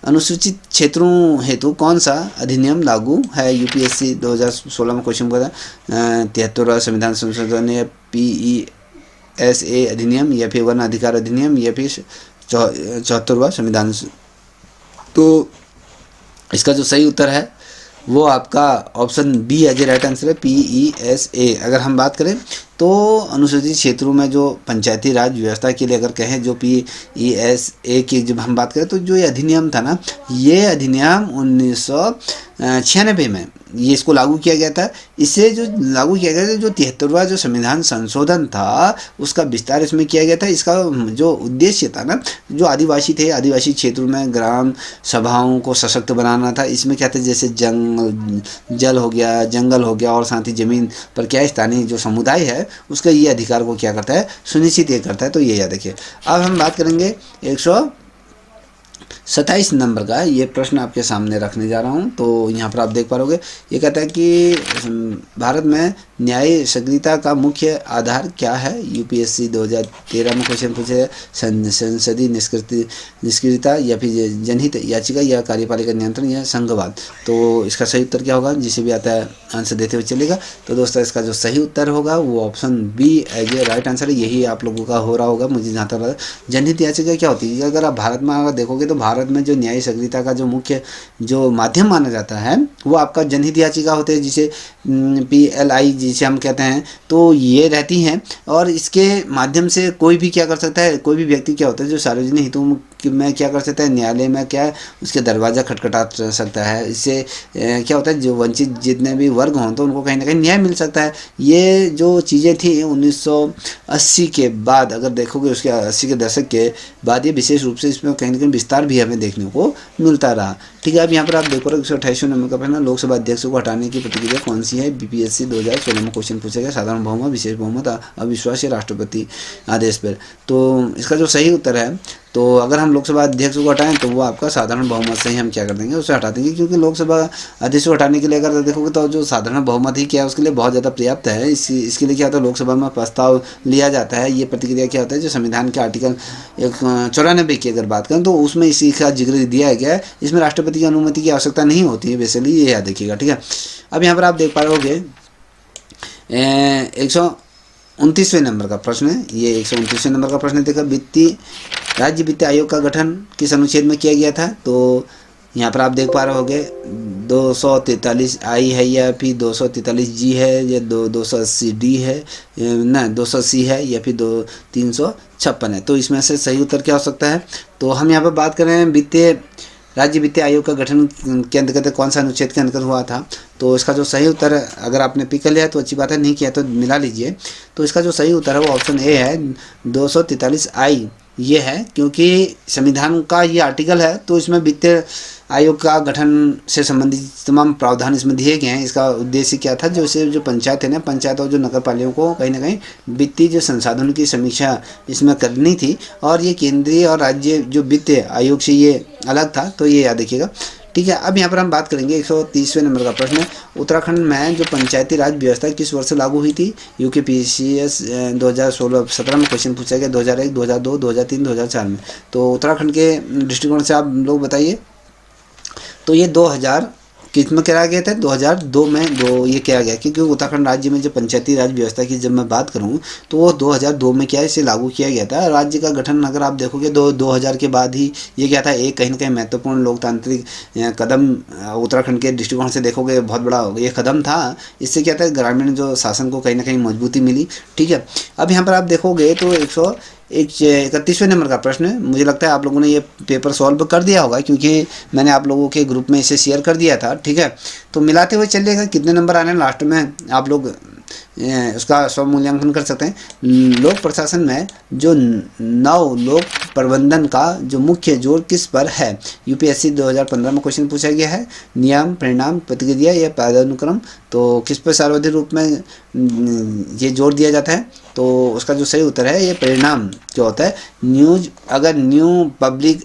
अनुसूचित क्षेत्रों हेतु कौन सा अधिनियम लागू है। यूपीएससी 2016 में क्वेश्चन पूछा 73वां संविधान संशोधन, या PESA अधिनियम, या फिर वन अधिकार अधिनियम, या फिर 74वां संविधान। तो इसका जो सही उत्तर है वो आपका option B as a right answer है, PESA। अगर हम बात करें तो अनुसूचित क्षेत्रों में जो पंचायती राज व्यवस्था के लिए अगर कहें जो PESA की जब हम बात करें, तो जो ये अधिनियम था ना, ये अधिनियम 1996 में ये इसको लागू किया गया था। इससे जो लागू किया गया था, जो 73वां जो संविधान संशोधन था उसका विस्तार इसमें किया गया था। इसका जो उद्देश्य था ना, जो आदिवासी थे, आदिवासी क्षेत्रों में ग्राम सभाओं को सशक्त बनाना था। इसमें क्या था, जैसे जल हो गया, जंगल हो गया, और साथ ही ज़मीन पर क्या स्थानीय जो समुदाय है उसका ये अधिकार को क्या करता है, सुनिश्चित ये करता है। तो ये याद रखिए। अब हम बात करेंगे 127 नंबर का ये प्रश्न आपके सामने रखने जा रहा हूँ। तो यहाँ पर आप देख पाओगे, ये कहता है कि भारत में न्याय सक्रियता का मुख्य आधार क्या है। यूपीएससी 2013 में क्वेश्चन पूछे, संसदीय निष्क्रियता या फिर जनहित याचिका या कार्यपालिका नियंत्रण या संघवाद। तो इसका सही उत्तर क्या होगा, जिसे भी आता है आंसर देते हुए चलेगा। तो दोस्तों इसका जो सही उत्तर होगा वो option B as a right answer है। यही आप लोगों का हो रहा होगा, मुझे जहाँ तक पता है। जनहित याचिका क्या होती है, अगर आप भारत में अगर देखोगे तो भारत में जो न्यायिक सक्रियता का जो मुख्य जो माध्यम माना जाता है वो आपका जनहित याचिका होते हैं, जिसे PLI जिसे हम कहते हैं। तो ये रहती हैं, और इसके माध्यम से कोई भी क्या कर सकता है, कोई भी व्यक्ति क्या होता है जो सार्वजनिक हितों में क्या कर सकता है, न्यायालय में क्या है उसके दरवाज़ा खटखटा सकता है। इससे क्या होता है, जो वंचित जितने भी वर्ग हों तो उनको कहीं ना कहीं न्याय मिल सकता है। ये जो चीज़ें थी 1980 के बाद, अगर देखोगे उसके 80 के दशक के बाद, ये विशेष रूप से इसमें कहीं ना कहीं विस्तार भी हमें देखने को मिलता रहा। ठीक है, अब यहाँ पर आप देखो 128 नंबर का प्रश्न, लोकसभा अध्यक्ष को हटाने की प्रतिक्रिया कौन सी है। BPSC 2016 में क्वेश्चन पूछा गया, साधारण बहुमत, विशेष बहुमत, अविश्वास या राष्ट्रपति आदेश पर। तो इसका जो सही उत्तर है, तो अगर हम लोकसभा अध्यक्ष को हटाएं तो वो आपका साधारण बहुमत से ही हम क्या कर देंगे, उसे हटा देंगे। क्योंकि लोकसभा अध्यक्ष को हटाने के लिए अगर देखोगे तो जो साधारण बहुमत ही क्या है उसके लिए बहुत ज़्यादा पर्याप्त है। इसके लिए क्या होता है, लोकसभा में प्रस्ताव लिया जाता है। ये प्रतिक्रिया क्या होता है, जो संविधान के आर्टिकल 94 की अगर बात करें तो उसमें इसी का जिक्र दिया गया है। इसमें राष्ट्रपति की अनुमति की आवश्यकता नहीं होती है बेसिकली, ये याद रखिएगा। ठीक है, अब यहाँ पर आप देख पा रहे होगे 129वें नंबर का प्रश्न है। ये 129वें नंबर का प्रश्न देखा, राज्य वित्तीय आयोग का गठन किस अनुच्छेद में किया गया था। तो यहाँ पर आप देख पा रहे होगे 243 I है या फिर 243 G है या 280 D है ना, 280 है या फिर 356 है। तो इसमें से सही उत्तर क्या हो सकता है। तो हम यहाँ पर बात कर रहे हैं राज्य वित्तीय आयोग का गठन के अंतर्गत कौन सा अनुच्छेद के अंतर्गत हुआ था। तो इसका जो सही उत्तर है, अगर आपने पिक कर लिया तो अच्छी बात है, नहीं किया तो मिला लीजिए। तो इसका जो सही उत्तर है वो ऑप्शन ए है, 243 I ये है। क्योंकि संविधान का ये आर्टिकल है तो इसमें वित्तीय आयोग का गठन से संबंधित तमाम प्रावधान इसमें दिए गए हैं। इसका उद्देश्य क्या था, जो पंचायत है ना, पंचायत और जो नगर पालिकाओं को कहीं ना कहीं वित्तीय जो संसाधनों की समीक्षा इसमें करनी थी, और ये केंद्रीय और राज्य जो वित्तीय आयोग से ये अलग था। तो ये याद रखिएगा। ठीक है, अब यहाँ पर हम बात करेंगे 130वें नंबर का प्रश्न है, उत्तराखंड में जो पंचायती राज व्यवस्था किस वर्ष लागू हुई थी। UPSC 2016-17 में क्वेश्चन पूछा गया, 2001, 2002, 2003, 2004 में। तो उत्तराखंड के दृष्टिकोण से आप लोग बताइए। तो ये 2000 किस में कराया गया था, 2002 में ये किया गया। क्योंकि उत्तराखंड राज्य में जो पंचायती राज व्यवस्था की जब मैं बात करूं तो वो 2002 में क्या है, इसे लागू किया गया था। राज्य का गठन अगर आप देखोगे 2000 के बाद ही ये क्या था, एक कहीं ना कहीं महत्वपूर्ण लोकतांत्रिक कदम उत्तराखंड के दृष्टिकोण से देखोगे बहुत बड़ा ये कदम था। इससे क्या था, ग्रामीण जो शासन को कहीं ना कहीं मजबूती मिली। ठीक है, अब यहाँ पर आप देखोगे तो 131वें नंबर का प्रश्न है। मुझे लगता है आप लोगों ने ये पेपर सॉल्व कर दिया होगा, क्योंकि मैंने आप लोगों के ग्रुप में इसे शेयर कर दिया था। ठीक है, तो मिलाते हुए चलिएगा, कितने नंबर आने लास्ट में आप लोग उसका स्व मूल्यांकन कर सकते हैं। लोक प्रशासन में जो नव लोक प्रबंधन का जो मुख्य जोर किस पर है। UPSC 2015 में क्वेश्चन पूछा गया है, नियम, परिणाम, प्रतिक्रिया या पदानुक्रम। तो किस पर सर्वाधिक रूप में ये जोर दिया जाता है। तो उसका जो सही उत्तर है ये परिणाम जो होता है। न्यू पब्लिक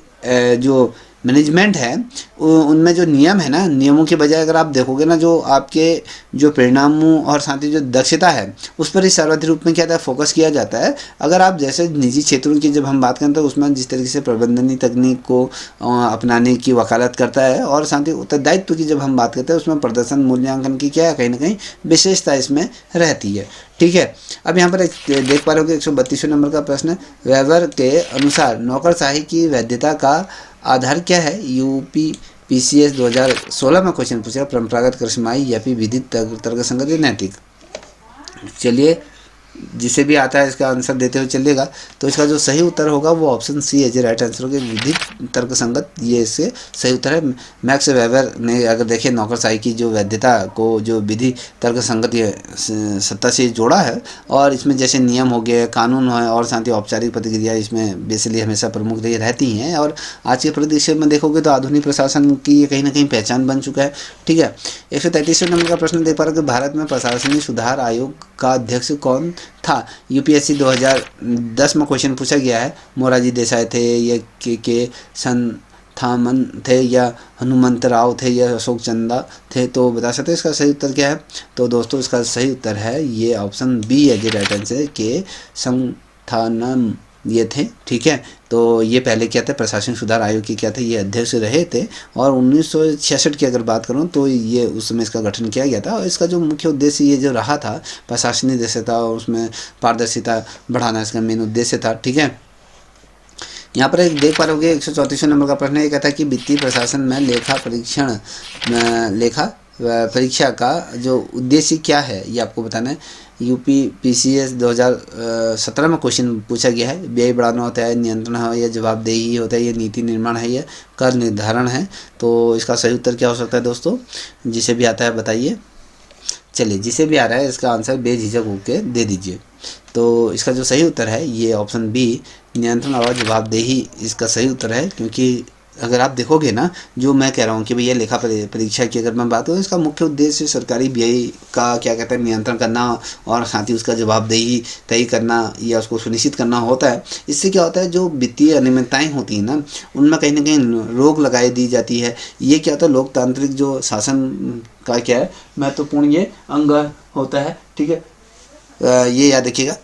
जो मैनेजमेंट है उनमें जो नियम है ना, नियमों के बजाय अगर आप देखोगे ना, जो आपके जो परिणामों और साथ ही जो दक्षता है उस पर ही सर्वाधिक रूप में क्या था, फोकस किया जाता है। अगर आप जैसे निजी क्षेत्रों की जब हम बात करें तो उसमें जिस तरीके से प्रबंधनीय तकनीक को अपनाने की वकालत करता है, और साथ ही उत्तरदायित्व की जब हम बात करते हैं उसमें प्रदर्शन मूल्यांकन की क्या है, कहीं ना कहीं विशेषता इसमें रहती है। ठीक है, अब यहाँ पर देख पा रहे हो कि 132वें नंबर का प्रश्न है, वेबर के अनुसार नौकरशाही की वैधता का आधार क्या है। UPPCS 2016 में क्वेश्चन पूछा, परंपरागत कृषिमाई या फिर विधिक तर्कसंगत या नैतिक। चलिए जिसे भी आता है इसका आंसर देते हुए चलिएगा। तो इसका जो सही उत्तर होगा वो ऑप्शन सी है जो राइट आंसर होगा, विधि तर्क संगत, ये इससे सही उत्तर है। मैक्स वेबर ने अगर देखें नौकरशाही की जो वैधता को जो विधि तर्क संगत ये सत्ता से जोड़ा है, और इसमें जैसे नियम हो गए, कानून है और साथ ही औपचारिक प्रतिक्रिया इसमें बेसिकली हमेशा प्रमुख रहती हैं। और आज के परिदृश्य में देखोगे तो आधुनिक प्रशासन की ये कहीं ना कहीं पहचान बन चुका है। ठीक है, 133वें नंबर का प्रश्न देख पा रहे हो कि भारत में प्रशासनिक सुधार आयोग का अध्यक्ष कौन था। यूपीएससी 2010 में क्वेश्चन पूछा गया है। मोरारजी देसाई थे या के संथामन थे या हनुमंतराव थे या अशोक चंदा थे, तो बता सकते हैं इसका सही उत्तर क्या है। तो दोस्तों इसका सही उत्तर है ये ऑप्शन बी है, जो राइट आंसर के संथानम ये थे। ठीक है, तो ये पहले क्या थे, प्रशासनिक सुधार आयोग के क्या थे, ये अध्यक्ष रहे थे। और 1966 की अगर बात करूँ तो ये उस समय इसका गठन किया गया था। और इसका जो मुख्य उद्देश्य ये जो रहा था, प्रशासनिक दक्षता और उसमें पारदर्शिता बढ़ाना इसका मेन उद्देश्य था। ठीक है, यहाँ पर एक देख पा रहे होंगे 134वें नंबर का प्रश्न है। ये कहता है कि वित्तीय प्रशासन में लेखा परीक्षा का जो उद्देश्य क्या है, ये आपको बताना है। यूपी पीसीएस 2017 में क्वेश्चन पूछा गया है। व्यय बढ़ाना होता है, नियंत्रण है या जवाबदेही होता है, या नीति निर्माण है या कर निर्धारण है। तो इसका सही उत्तर क्या हो सकता है दोस्तों, जिसे भी आता है बताइए। चलिए, जिसे भी आ रहा है इसका आंसर बेझिझक होकर दे दीजिए। तो इसका जो सही उत्तर है ये ऑप्शन बी, नियंत्रण और जवाबदेही इसका सही उत्तर है। क्योंकि अगर आप देखोगे ना, जो मैं कह रहा हूँ कि भैया लेखा परीक्षा की अगर मैं बात करूँ, इसका मुख्य उद्देश्य सरकारी व्यय का क्या कहते हैं नियंत्रण करना और साथ ही उसका जवाबदेही तय करना या उसको सुनिश्चित करना होता है। इससे क्या होता है, जो वित्तीय अनियमितताएँ होती हैं ना, उनमें कहीं ना कहीं रोक लगाई दी जाती है। ये क्या होता है, लोकतांत्रिक जो शासन का क्या है महत्वपूर्ण ये अंग होता है। ठीक है, ये याद रखिएगा।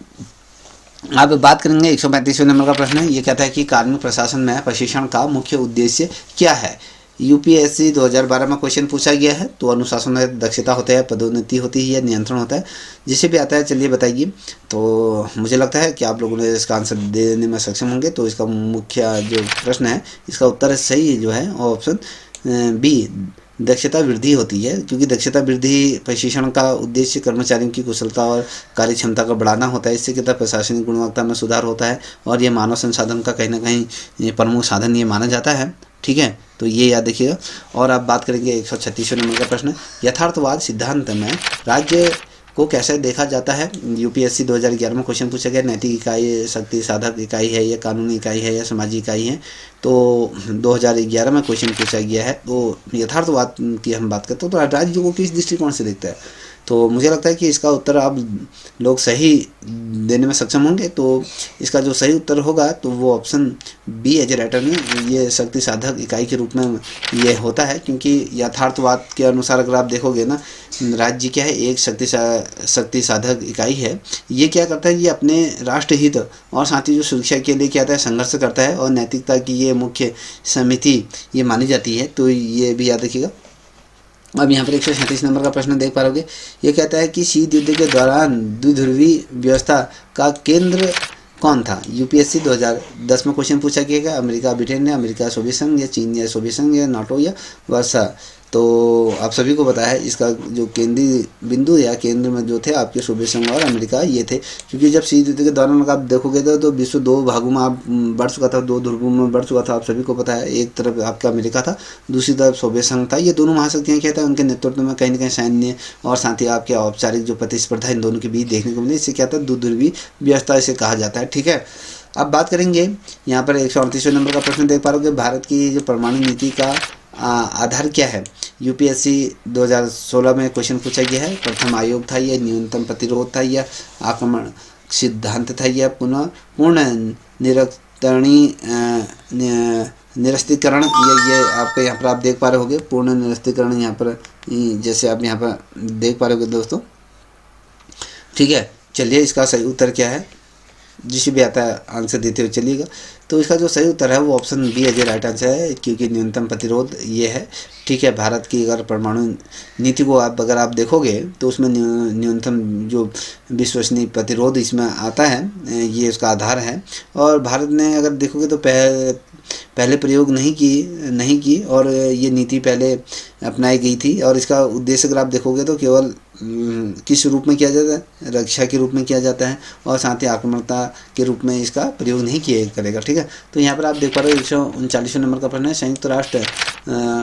अब बात करेंगे 135वें नंबर का प्रश्न है। ये कहता है कि कार्मिक प्रशासन में प्रशिक्षण का मुख्य उद्देश्य क्या है। यूपीएससी 2012 में क्वेश्चन पूछा गया है। तो अनुशासन में दक्षता होता है, पदोन्नति होती है या नियंत्रण होता है, जिसे भी आता है चलिए बताइए। तो मुझे लगता है कि आप लोगों ने इसका आंसर देने में सक्षम होंगे। तो इसका मुख्य जो प्रश्न है इसका उत्तर सही जो है ऑप्शन बी, दक्षता वृद्धि होती है। क्योंकि दक्षता वृद्धि प्रशिक्षण का उद्देश्य कर्मचारियों की कुशलता और कार्य क्षमता को बढ़ाना होता है। इससे क्या प्रशासनिक गुणवत्ता में सुधार होता है और ये मानव संसाधन का कहीं ना कहीं प्रमुख साधन ये माना जाता है। ठीक है, तो ये याद रखिएगा। और अब बात करेंगे 136वें नंबर का प्रश्न, यथार्थवाद सिद्धांत में राज्य को कैसे देखा जाता है। यूपीएससी 2011 में क्वेश्चन पूछा गया। नैतिक इकाई शक्ति साधक इकाई है या कानूनी इकाई है या सामाजिक इकाई है। तो 2011 में क्वेश्चन पूछा गया है। तो यथार्थवाद की हम बात करते हैं तो राज्य को किस दृष्टिकोण से देखता है। तो मुझे लगता है कि इसका उत्तर आप लोग सही देने में सक्षम होंगे। तो इसका जो सही उत्तर होगा तो वो ऑप्शन बी एज राइटर में ये शक्ति साधक इकाई के रूप में ये होता है। क्योंकि यथार्थवाद के अनुसार अगर आप देखोगे ना, राज्य क्या है, एक शक्ति साधक इकाई है। ये क्या करता है, ये अपने राष्ट्र हित और साथ ही जो सुरक्षा के लिए क्या आता है संघर्ष करता है और नैतिकता की ये मुख्य समिति ये मानी जाती है। तो ये भी याद रखिएगा। अब यहाँ पर 137 नंबर का प्रश्न देख पा रहोगे। ये कहता है कि शीत युद्ध के दौरान द्विध्रुवीय व्यवस्था का केंद्र कौन था। यूपीएससी 2010 में क्वेश्चन पूछा गया। अमेरिका ब्रिटेन या अमेरिका सोवियत संघ या चीन या सोवियत संघ या नाटो या वर्षा। तो आप सभी को पता है इसका जो केंद्रीय बिंदु या केंद्र में जो थे आपके सोवियत संघ और अमेरिका ये थे। क्योंकि जब शीत युद्ध के दौरान आप देखोगे तो विश्व दो भागों में आप बढ़ चुका था, दो ध्रुवों में बढ़ चुका था। आप सभी को पता है, एक तरफ आपका अमेरिका था, दूसरी तरफ सोवियत संघ था। ये दोनों महाशक्तियाँ क्या था, उनके नेतृत्व में कहीं ना कहीं सैन्य और साथ ही आपके औपचारिक जो प्रतिस्पर्धा इन दोनों के बीच देखने को मिली। इससे क्या था, द्विध्रुवीय व्यवस्था इसे कहा जाता है। ठीक है, अब बात करेंगे यहाँ पर 138वें नंबर का प्रश्न देख पा रहे हो। भारत की जो परमाणु नीति का आधार क्या है। यूपीएससी 2016 में क्वेश्चन पूछा गया है। प्रथम आयोग था या न्यूनतम प्रतिरोध था या आक्रमण सिद्धांत था या पुनः पूर्ण निरस्तीकरण। ये आपके यहाँ पर आप देख पा रहे होगे पूर्ण निरस्तीकरण। यहाँ पर जैसे आप यहाँ पर देख पा रहे होगे दोस्तों। ठीक है, चलिए इसका सही उत्तर क्या है, जिसे भी आता है आंसर देते हुए चलिएगा। तो इसका जो सही उत्तर है वो ऑप्शन बी है, जो राइट आंसर है। क्योंकि न्यूनतम प्रतिरोध ये है। ठीक है, भारत की अगर परमाणु नीति को अगर आप देखोगे तो उसमें न्यूनतम जो विश्वसनीय प्रतिरोध इसमें आता है, ये उसका आधार है। और भारत ने अगर देखोगे तो पहले प्रयोग नहीं की और ये नीति पहले अपनाई गई थी। और इसका उद्देश्य अगर आप देखोगे तो केवल किस रूप में किया जाता है, रक्षा के रूप में किया जाता है, और साथ ही आक्रामकता के रूप में इसका प्रयोग नहीं किया करेगा। ठीक है, तो यहाँ पर आप देख पा रहे हो 139वें नंबर का प्रश्न है, संयुक्त राष्ट्र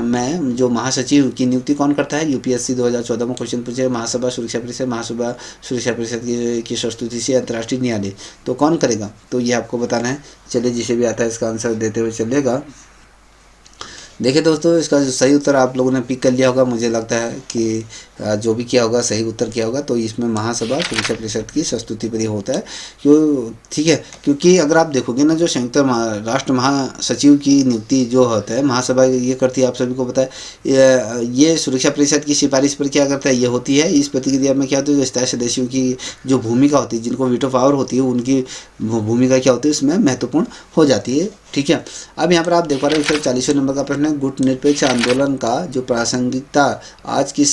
में जो महासचिव की नियुक्ति कौन करता है? यूपीएससी 2014 में क्वेश्चन पूछे। महासभा सुरक्षा परिषद, महासभा सुरक्षा परिषद की संस्तुति से अंतर्राष्ट्रीय न्यायालय, तो कौन करेगा? तो ये आपको बताना है। चलिए, जिसे भी आता है इसका आंसर देते हुए चलेगा। देखिए दोस्तों, इसका जो सही उत्तर आप लोगों ने पिक कर लिया होगा, मुझे लगता है कि जो भी किया होगा सही उत्तर किया होगा। तो इसमें महासभा सुरक्षा परिषद की संस्तुति पर ही होता है, क्यों? ठीक है, क्योंकि अगर आप देखोगे ना, जो संयुक्त राष्ट्र महासचिव की नियुक्ति जो होता है, महासभा ये करती है, आप सभी को पता है। ये सुरक्षा परिषद की सिफारिश पर क्या करता है? ये होती है। इस प्रतिक्रिया में क्या होती है? जो स्थायी सदस्यों की जो भूमिका होती है, जिनको वीटो पावर होती है, उनकी भूमिका क्या होती है उसमें महत्वपूर्ण हो जाती है। ठीक है, अब यहाँ पर आप देख पा रहे हो 140वें नंबर का प्रश्न है, गुट निरपेक्ष आंदोलन का जो प्रासंगिकता आज किस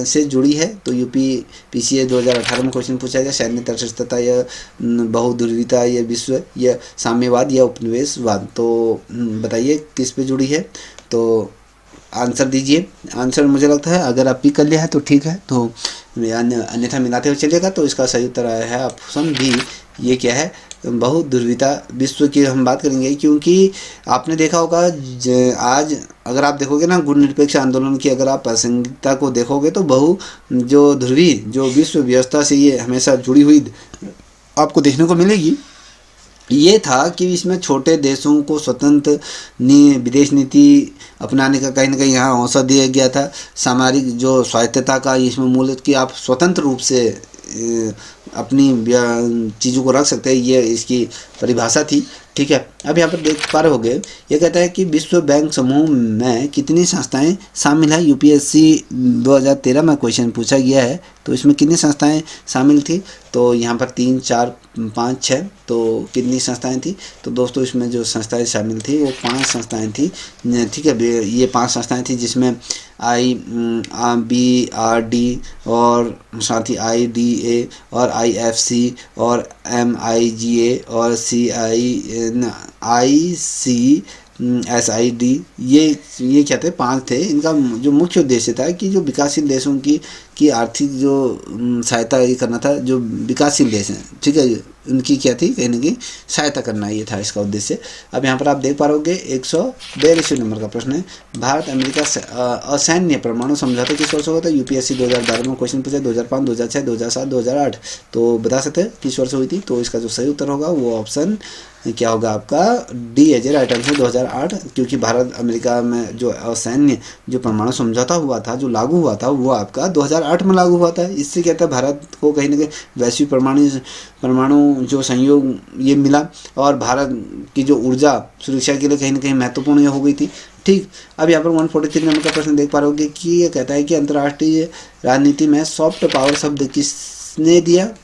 से जुड़ी है? तो यूपीपीसीए 2018 में क्वेश्चन पूछा गया। सैन्य तटस्थता या बहुध्रुवीता या विश्व या साम्यवाद या उपनिवेशवाद, तो बताइए किस पे जुड़ी है? तो आंसर दीजिए। आंसर मुझे लगता है अगर आप पिक कर लिया है तो ठीक है, तो अन्यथा मिलाते हुए चलिएगा। तो इसका सही उत्तर आया है ऑप्शन बी। ये क्या है? बहुध्रुवीता विश्व की हम बात करेंगे, क्योंकि आपने देखा होगा आज अगर आप देखोगे ना, गुट निरपेक्ष आंदोलन की अगर आप प्रासंगिकता को देखोगे तो जो ध्रुवी जो विश्व व्यवस्था से ये हमेशा जुड़ी हुई आपको देखने को मिलेगी। ये था कि इसमें छोटे देशों को स्वतंत्र विदेश नीति अपनाने का कहीं ना कहीं यहाँ हौसला दिया गया था। सामरिक जो स्वायत्तता का इसमें मूल कि आप स्वतंत्र रूप से अपनी चीज़ों को रख सकते हैं, ये इसकी परिभाषा थी। ठीक है, अब यहाँ पर देख पा रहे होगे, ये कहता है कि विश्व बैंक समूह में कितनी संस्थाएं शामिल है? यूपीएससी 2013 में क्वेश्चन पूछा गया है, तो इसमें कितनी संस्थाएं शामिल थी? तो यहाँ पर 3, 4, 5, 6, तो कितनी संस्थाएं थी? तो दोस्तों इसमें जो संस्थाएं शामिल थी वो 5 संस्थाएं थी। ठीक है, ये 5 संस्थाएं थी, जिसमें IBRD और साथ ही IDA और IFC और MIGA और SID, ये क्या थे? 5 थे। इनका जो मुख्य उद्देश्य था कि जो विकासशील देशों की आर्थिक जो सहायता ये करना था, जो विकासशील देश हैं, ठीक है, उनकी क्या थी? कहीं ना कहीं सहायता करना, ये था इसका उद्देश्य। अब यहाँ पर आप देख पा रहे होगे 142 नंबर का प्रश्न है, भारत अमेरिका असैन्य परमाणु समझौता किस वर्ष हुआ था? यूपीएससी 2012 में क्वेश्चन पूछा। 2005, 2006, 2007, 2008, तो बता सकते हैं किस वर्ष हुई थी? तो इसका जो सही उत्तर होगा वो ऑप्शन क्या होगा आपका? D as a right answer, 2008, क्योंकि भारत अमेरिका में जो असैन्य जो परमाणु समझौता हुआ था, जो लागू हुआ था, वो आपका 2008 में लागू हुआ था। इससे क्या था? भारत को कहीं ना कहीं वैश्विक परमाणु जो संयोग ये मिला, और भारत की जो ऊर्जा सुरक्षा के लिए कहीं ना कहीं महत्वपूर्ण ये हो गई थी। ठीक, अब यहाँ पर 143 नंबर का प्रश्न देख पा रहे होगे कि ये कहता है कि अंतर्राष्ट्रीय राजनीति में सॉफ्ट पावर शब्द किसने दिया?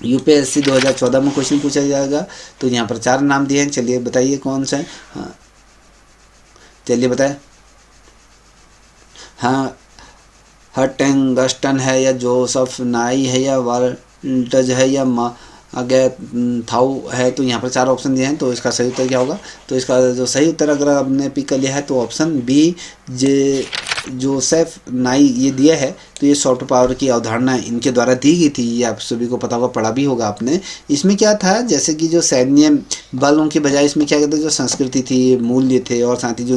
यूपीएससी 2014 में क्वेश्चन पूछा जाएगा। तो यहाँ पर 4 नाम दिए हैं, चलिए बताइए कौन सा है। हाँ, चलिए बताएं। हाँ, हटंगस्टन है या जोसेफ नाई है या वाल्टज है या थाउ है? तो यहाँ पर 4 ऑप्शन दिए हैं, तो इसका सही उत्तर क्या होगा? तो इसका जो सही उत्तर अगर आपने पिक कर लिया है तो ऑप्शन बी जोसेफ नाई ये दिया है। तो ये सॉफ्ट पावर की अवधारणा इनके द्वारा दी गई थी, ये आप सभी को पता होगा, पढ़ा भी होगा आपने। इसमें क्या था, जैसे कि जो सैन्य बलों के बजाय इसमें क्या कहते हैं, जो संस्कृति थी, मूल्य थे, और साथ ही जो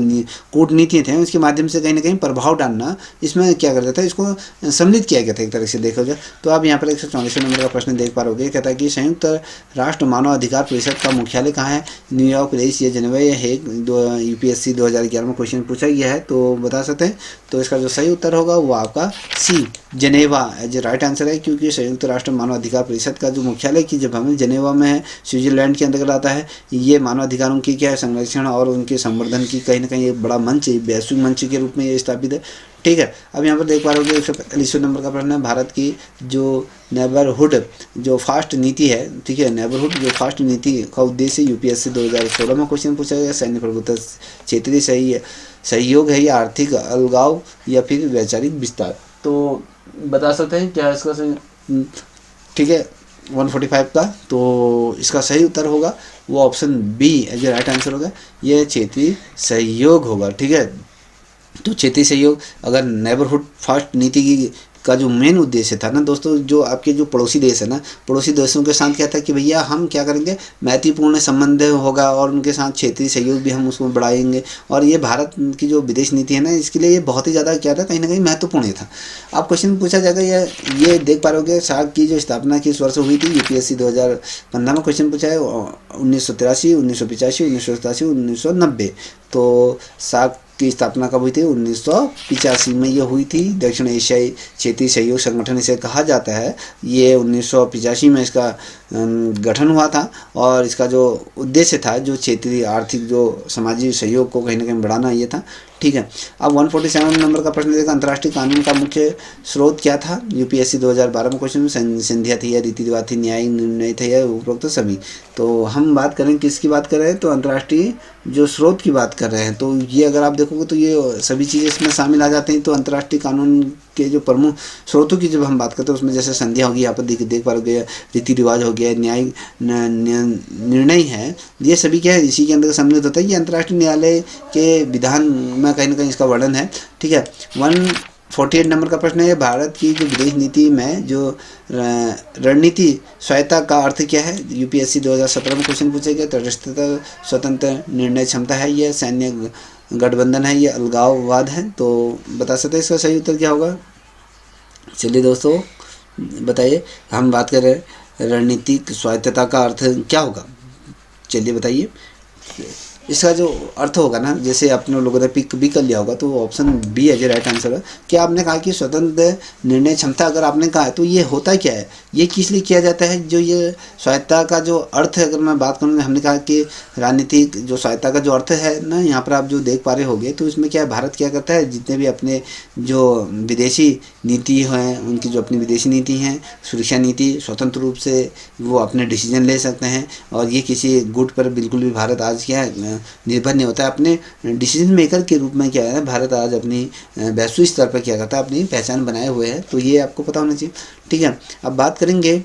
कूटनीति थे, उसके माध्यम से कहीं ना कहीं प्रभाव डालना इसमें क्या करता था, इसको सम्मिलित किया गया था एक तरह से देखा जाए। तो आप यहाँ पर 144 नंबर का प्रश्न देख पा रहे, कहता है कि संयुक्त राष्ट्र मानव अधिकार परिषद का मुख्यालय कहाँ है? न्यूयॉर्क, पेरिस या जेनेवा या हेग? यूपीएससी 2011 में क्वेश्चन पूछा गया है, तो बता सकते हैं। तो इसका जो सही उत्तर होगा वो आपका C Geneva as right answer है, क्योंकि संयुक्त राष्ट्र मानव अधिकार परिषद का जो मुख्यालय की जब हमें जेनेवा में है, स्विट्जरलैंड के अंतर्गत आता है। ये मानव अधिकारों की क्या है, संरक्षण और उनके संवर्धन की कहीं ना कहीं एक बड़ा मंच, वैश्विक मंच के रूप में ये स्थापित है। ठीक है, अब यहाँ पर देख पा रहे हो 145 नंबर का प्रश्न है, भारत की जो नेबरहुड जो फास्ट नीति है, ठीक है, नेबरहुड जो फास्ट नीति का उद्देश्य यूपीएससी 2016 में क्वेश्चन पूछा गया। सैन्य प्रभुत्व, क्षेत्रीय सहयोग है या आर्थिक अलगाव या फिर वैचारिक विस्तार? तो बता सकते हैं क्या इसका सही? ठीक है, 145 का, तो इसका सही उत्तर होगा वो option B as right answer होगा, ये क्षेत्रीय सहयोग होगा। ठीक है, तो क्षेत्रीय सहयोग अगर नेबरहुड फर्स्ट नीति का जो मेन उद्देश्य था ना दोस्तों, जो आपके जो पड़ोसी देश है ना, पड़ोसी देशों के साथ क्या था कि भैया हम क्या करेंगे, मैत्रीपूर्ण संबंध होगा और उनके साथ क्षेत्रीय सहयोग भी हम उसको बढ़ाएंगे। और ये भारत की जो विदेश नीति है ना, इसके लिए ये बहुत ही ज़्यादा क्या था, कहीं ना कहीं महत्वपूर्ण था। अब क्वेश्चन पूछा जाएगा, ये देख पा रहे हो सार्क की जो स्थापना किस वर्ष हुई थी, यूपीएससी 2015 में क्वेश्चन पूछा है, 1983, 1985, 1987, 1990। तो सार्क की स्थापना कब हुई थी, 1985 में ये हुई थी। दक्षिण एशियाई क्षेत्रीय सहयोग संगठन इसे कहा जाता है। ये 1985 में इसका गठन हुआ था और इसका जो उद्देश्य था, जो क्षेत्रीय आर्थिक जो सामाजिक सहयोग को कहीं ना कहीं बढ़ाना, ये था। ठीक है। अब 147 नंबर का प्रश्न देखा, अंतर्राष्ट्रीय कानून का मुख्य स्रोत क्या था, यूपीएससी 2012 में क्वेश्चन में संध्या थी या रीति रिवाज थी, न्यायिक निर्णय थे या उपरोक्त सभी। तो हम बात करें किसकी बात कर रहे हैं, तो अंतर्राष्ट्रीय जो स्रोत की बात कर रहे हैं। तो ये अगर आप देखोगे तो ये सभी चीज़ें इसमें शामिल आ जाते हैं। तो अंतर्राष्ट्रीय कानून के जो प्रमुख स्रोतों की जब हम बात करते हैं, उसमें जैसे संध्या होगी, यहाँ पर देख पा रहे, रीति रिवाज हो गया, न्यायिक निर्णय है, ये सभी क्या है, इसी के अंदर सम्मिलित होता है। ये अंतर्राष्ट्रीय न्यायालय के विधान में कहीं ना कहीं इसका वर्णन है। ठीक है। 148 नंबर का प्रश्न है, भारत की जो विदेश नीति में जो रणनीति स्वायत्ता का अर्थ क्या है, यूपीएससी 2017 में क्वेश्चन पूछा गया। तटस्थता, स्वतंत्र निर्णय क्षमता है, यह सैन्य गठबंधन है, ये अलगाववाद है। तो बता सकते हैं इसका सही उत्तर क्या होगा। चलिए दोस्तों बताइए, हम बात कर रहे हैं रणनीतिक स्वायत्तता का अर्थ क्या होगा, चलिए बताइए। इसका जो अर्थ होगा ना, जैसे अपने लोगों ने पिक भी कर लिया होगा, तो ऑप्शन बी है जो राइट आंसर है। क्या आपने कहा कि स्वतंत्र निर्णय क्षमता अगर आपने कहा है, तो ये होता क्या है, ये किस लिए किया जाता है। जो ये स्वायत्ता का जो अर्थ है, अगर मैं बात करूँ, हमने कहा कि राजनीतिक जो स्वायत्ता का जो अर्थ है ना, यहाँ पर आप जो देख पा रहे होंगे, तो इसमें क्या है, भारत क्या करता है, जितने भी अपने जो विदेशी नीति हैं, उनकी जो अपनी विदेशी नीति हैं, सुरक्षा नीति, स्वतंत्र रूप से वो अपने डिसीजन ले सकते हैं। और ये किसी गुट पर बिल्कुल भी भारत आज क्या है, निर्भर नहीं होता है। अपने डिसीजन मेकर के रूप में क्या है, भारत आज अपनी वैश्विक स्तर पर क्या करता है, अपनी पहचान बनाए हुए है। तो ये आपको पता होना चाहिए। ठीक है। अब बात करेंगे,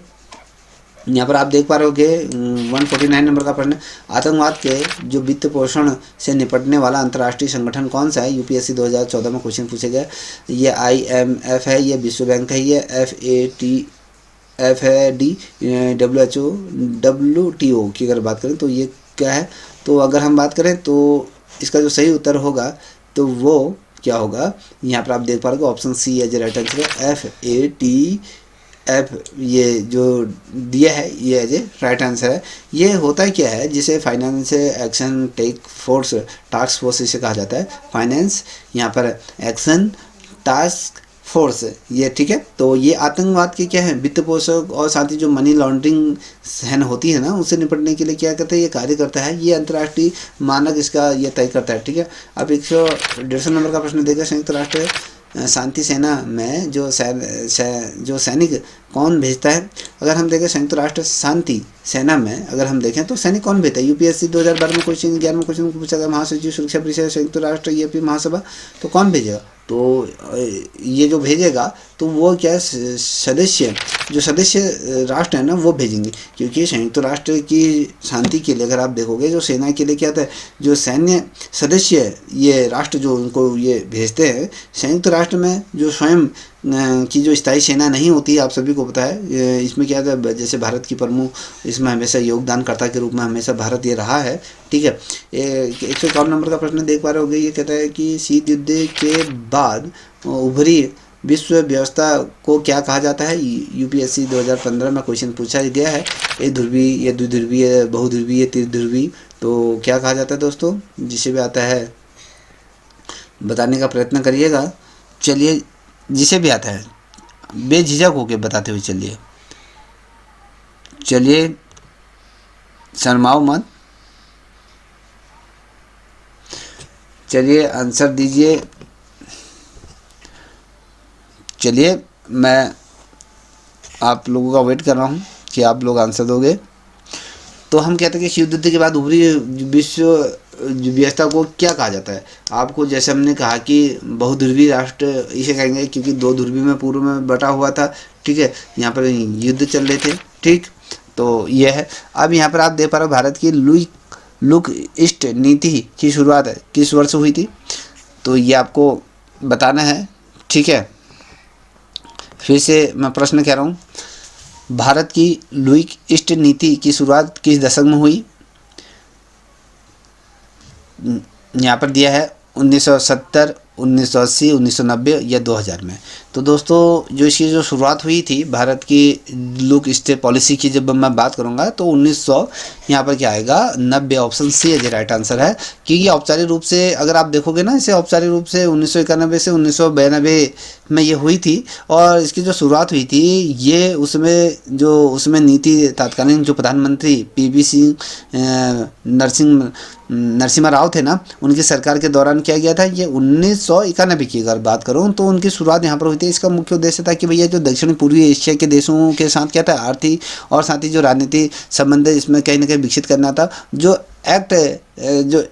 यहाँ पर आप देख पा रहे होगे 149 नंबर का प्रश्न, आतंकवाद के जो वित्त पोषण से निपटने वाला अंतर्राष्ट्रीय संगठन कौन सा है, यूपीएससी 2014 में क्वेश्चन पूछे गए। ये IMF है, ये विश्व बैंक है, ये FATF है, WHO, WTO की अगर बात करें तो ये क्या है। तो अगर हम बात करें तो इसका जो सही उत्तर होगा तो वो क्या होगा, यहाँ पर आप देख पा रहे हो option C as right answer है, FATF, ये जो दिया है ये एज ए राइट आंसर है। ये होता है क्या है, जिसे फाइनेंस एक्शन टास्क फोर्स इसे कहा जाता है, फाइनेंस यहाँ पर एक्शन टास्क फोर्स, ये ठीक है। तो ये आतंकवाद के क्या है, वित्त पोषक और साथ ही जो मनी लॉन्ड्रिंग सहन होती है ना, उससे निपटने के लिए क्या करता है, ये कार्य करता है। ये अंतर्राष्ट्रीय मानक इसका ये तय करता है। ठीक है। अब 150 नंबर का प्रश्न देगा, संयुक्त राष्ट्र शांति सेना में जो सैनिक कौन भेजता है। अगर हम देखें संयुक्त राष्ट्र शांति सेना में अगर हम देखें तो सैनिक कौन भेजता है, यूपीएससी 2012 में क्वेश्चन 11वें क्वेश्चन में पूछा गया, महासचिव सुरक्षा परिषद संयुक्त राष्ट्र यूपी महासभा, तो कौन भेजेगा। तो ये जो भेजेगा तो वो क्या सदस्य जो सदस्य राष्ट्र है ना वो भेजेंगे, क्योंकि संयुक्त राष्ट्र की शांति के लिए अगर आप देखोगे जो सेना के लिए क्या था, जो सैन्य सदस्य ये राष्ट्र जो उनको ये भेजते हैं, संयुक्त राष्ट्र में जो स्वयं की जो स्थायी सेना नहीं होती है, आप सभी को पता है। इसमें क्या था, जैसे भारत की प्रमुख इसमें हमेशा योगदानकर्ता के रूप में हमेशा भारत ये रहा है। ठीक है। 151 नंबर का प्रश्न देख पा रहे होंगे, ये कहता है कि शीत युद्ध के बाद उभरी विश्व व्यवस्था को क्या कहा जाता है। यूपीएससी 2015 में क्वेश्चन पूछा गया है, एक ध्रुवीय, ये द्विध्रुवीय, बहुध्रुवीय, त्रिध्रुवीय, तो क्या कहा जाता है दोस्तों, जिसे भी आता है बताने का प्रयत्न करिएगा। चलिए, जिसे भी आता है बेझिझक होकर बताते हुए चलिए, शर्माओ मत, चलिए आंसर दीजिए। चलिए, मैं आप लोगों का वेट कर रहा हूँ कि आप लोग आंसर दोगे। तो हम कहते हैं कि शीत युद्ध के बाद उभरी विश्व व्यवस्था को क्या कहा जाता है। आपको जैसे हमने कहा कि बहुध्रुवीय राष्ट्र इसे कहेंगे, क्योंकि दो ध्रुवीय में पूर्व में बटा हुआ था। ठीक है। यहाँ पर युद्ध चल रहे थे। ठीक, तो यह है। अब यहाँ पर आप देख पा रहे हो भारत की लुक ईस्ट नीति की शुरुआत किस वर्ष हुई थी, तो ये आपको बताना है। ठीक है। फिर से मैं प्रश्न कह रहा हूँ, भारत की लुईक ईस्ट नीति की शुरुआत किस दशक में हुई? यहाँ पर दिया है 1970, 1980, 1990 या 2000 में। तो दोस्तों जो इसकी जो शुरुआत हुई थी भारत की लुक ईस्ट पॉलिसी की, जब मैं बात करूँगा तो 1900 यहाँ पर क्या आएगा 90, ऑप्शन सी है राइट आंसर है। क्योंकि औपचारिक रूप से अगर आप देखोगे ना, इसे औपचारिक रूप से 1991 से 1992 में ये हुई थी। और इसकी जो शुरुआत हुई थी ये उसमें नीति तत्कालीन जो प्रधानमंत्री पीवी सिंह नरसिम्हा राव थे ना, उनकी सरकार के दौरान किया गया था। ये 1991 की अगर बात करूँ तो उनकी शुरुआत यहाँ पर हुई थी। इसका मुख्य उद्देश्य था कि भैया जो दक्षिण पूर्वी एशिया के देशों के साथ क्या था, आर्थिक और साथ ही जो राजनीति संबंध इसमें कहीं ना कहीं विकसित करना था। जो एक्ट जो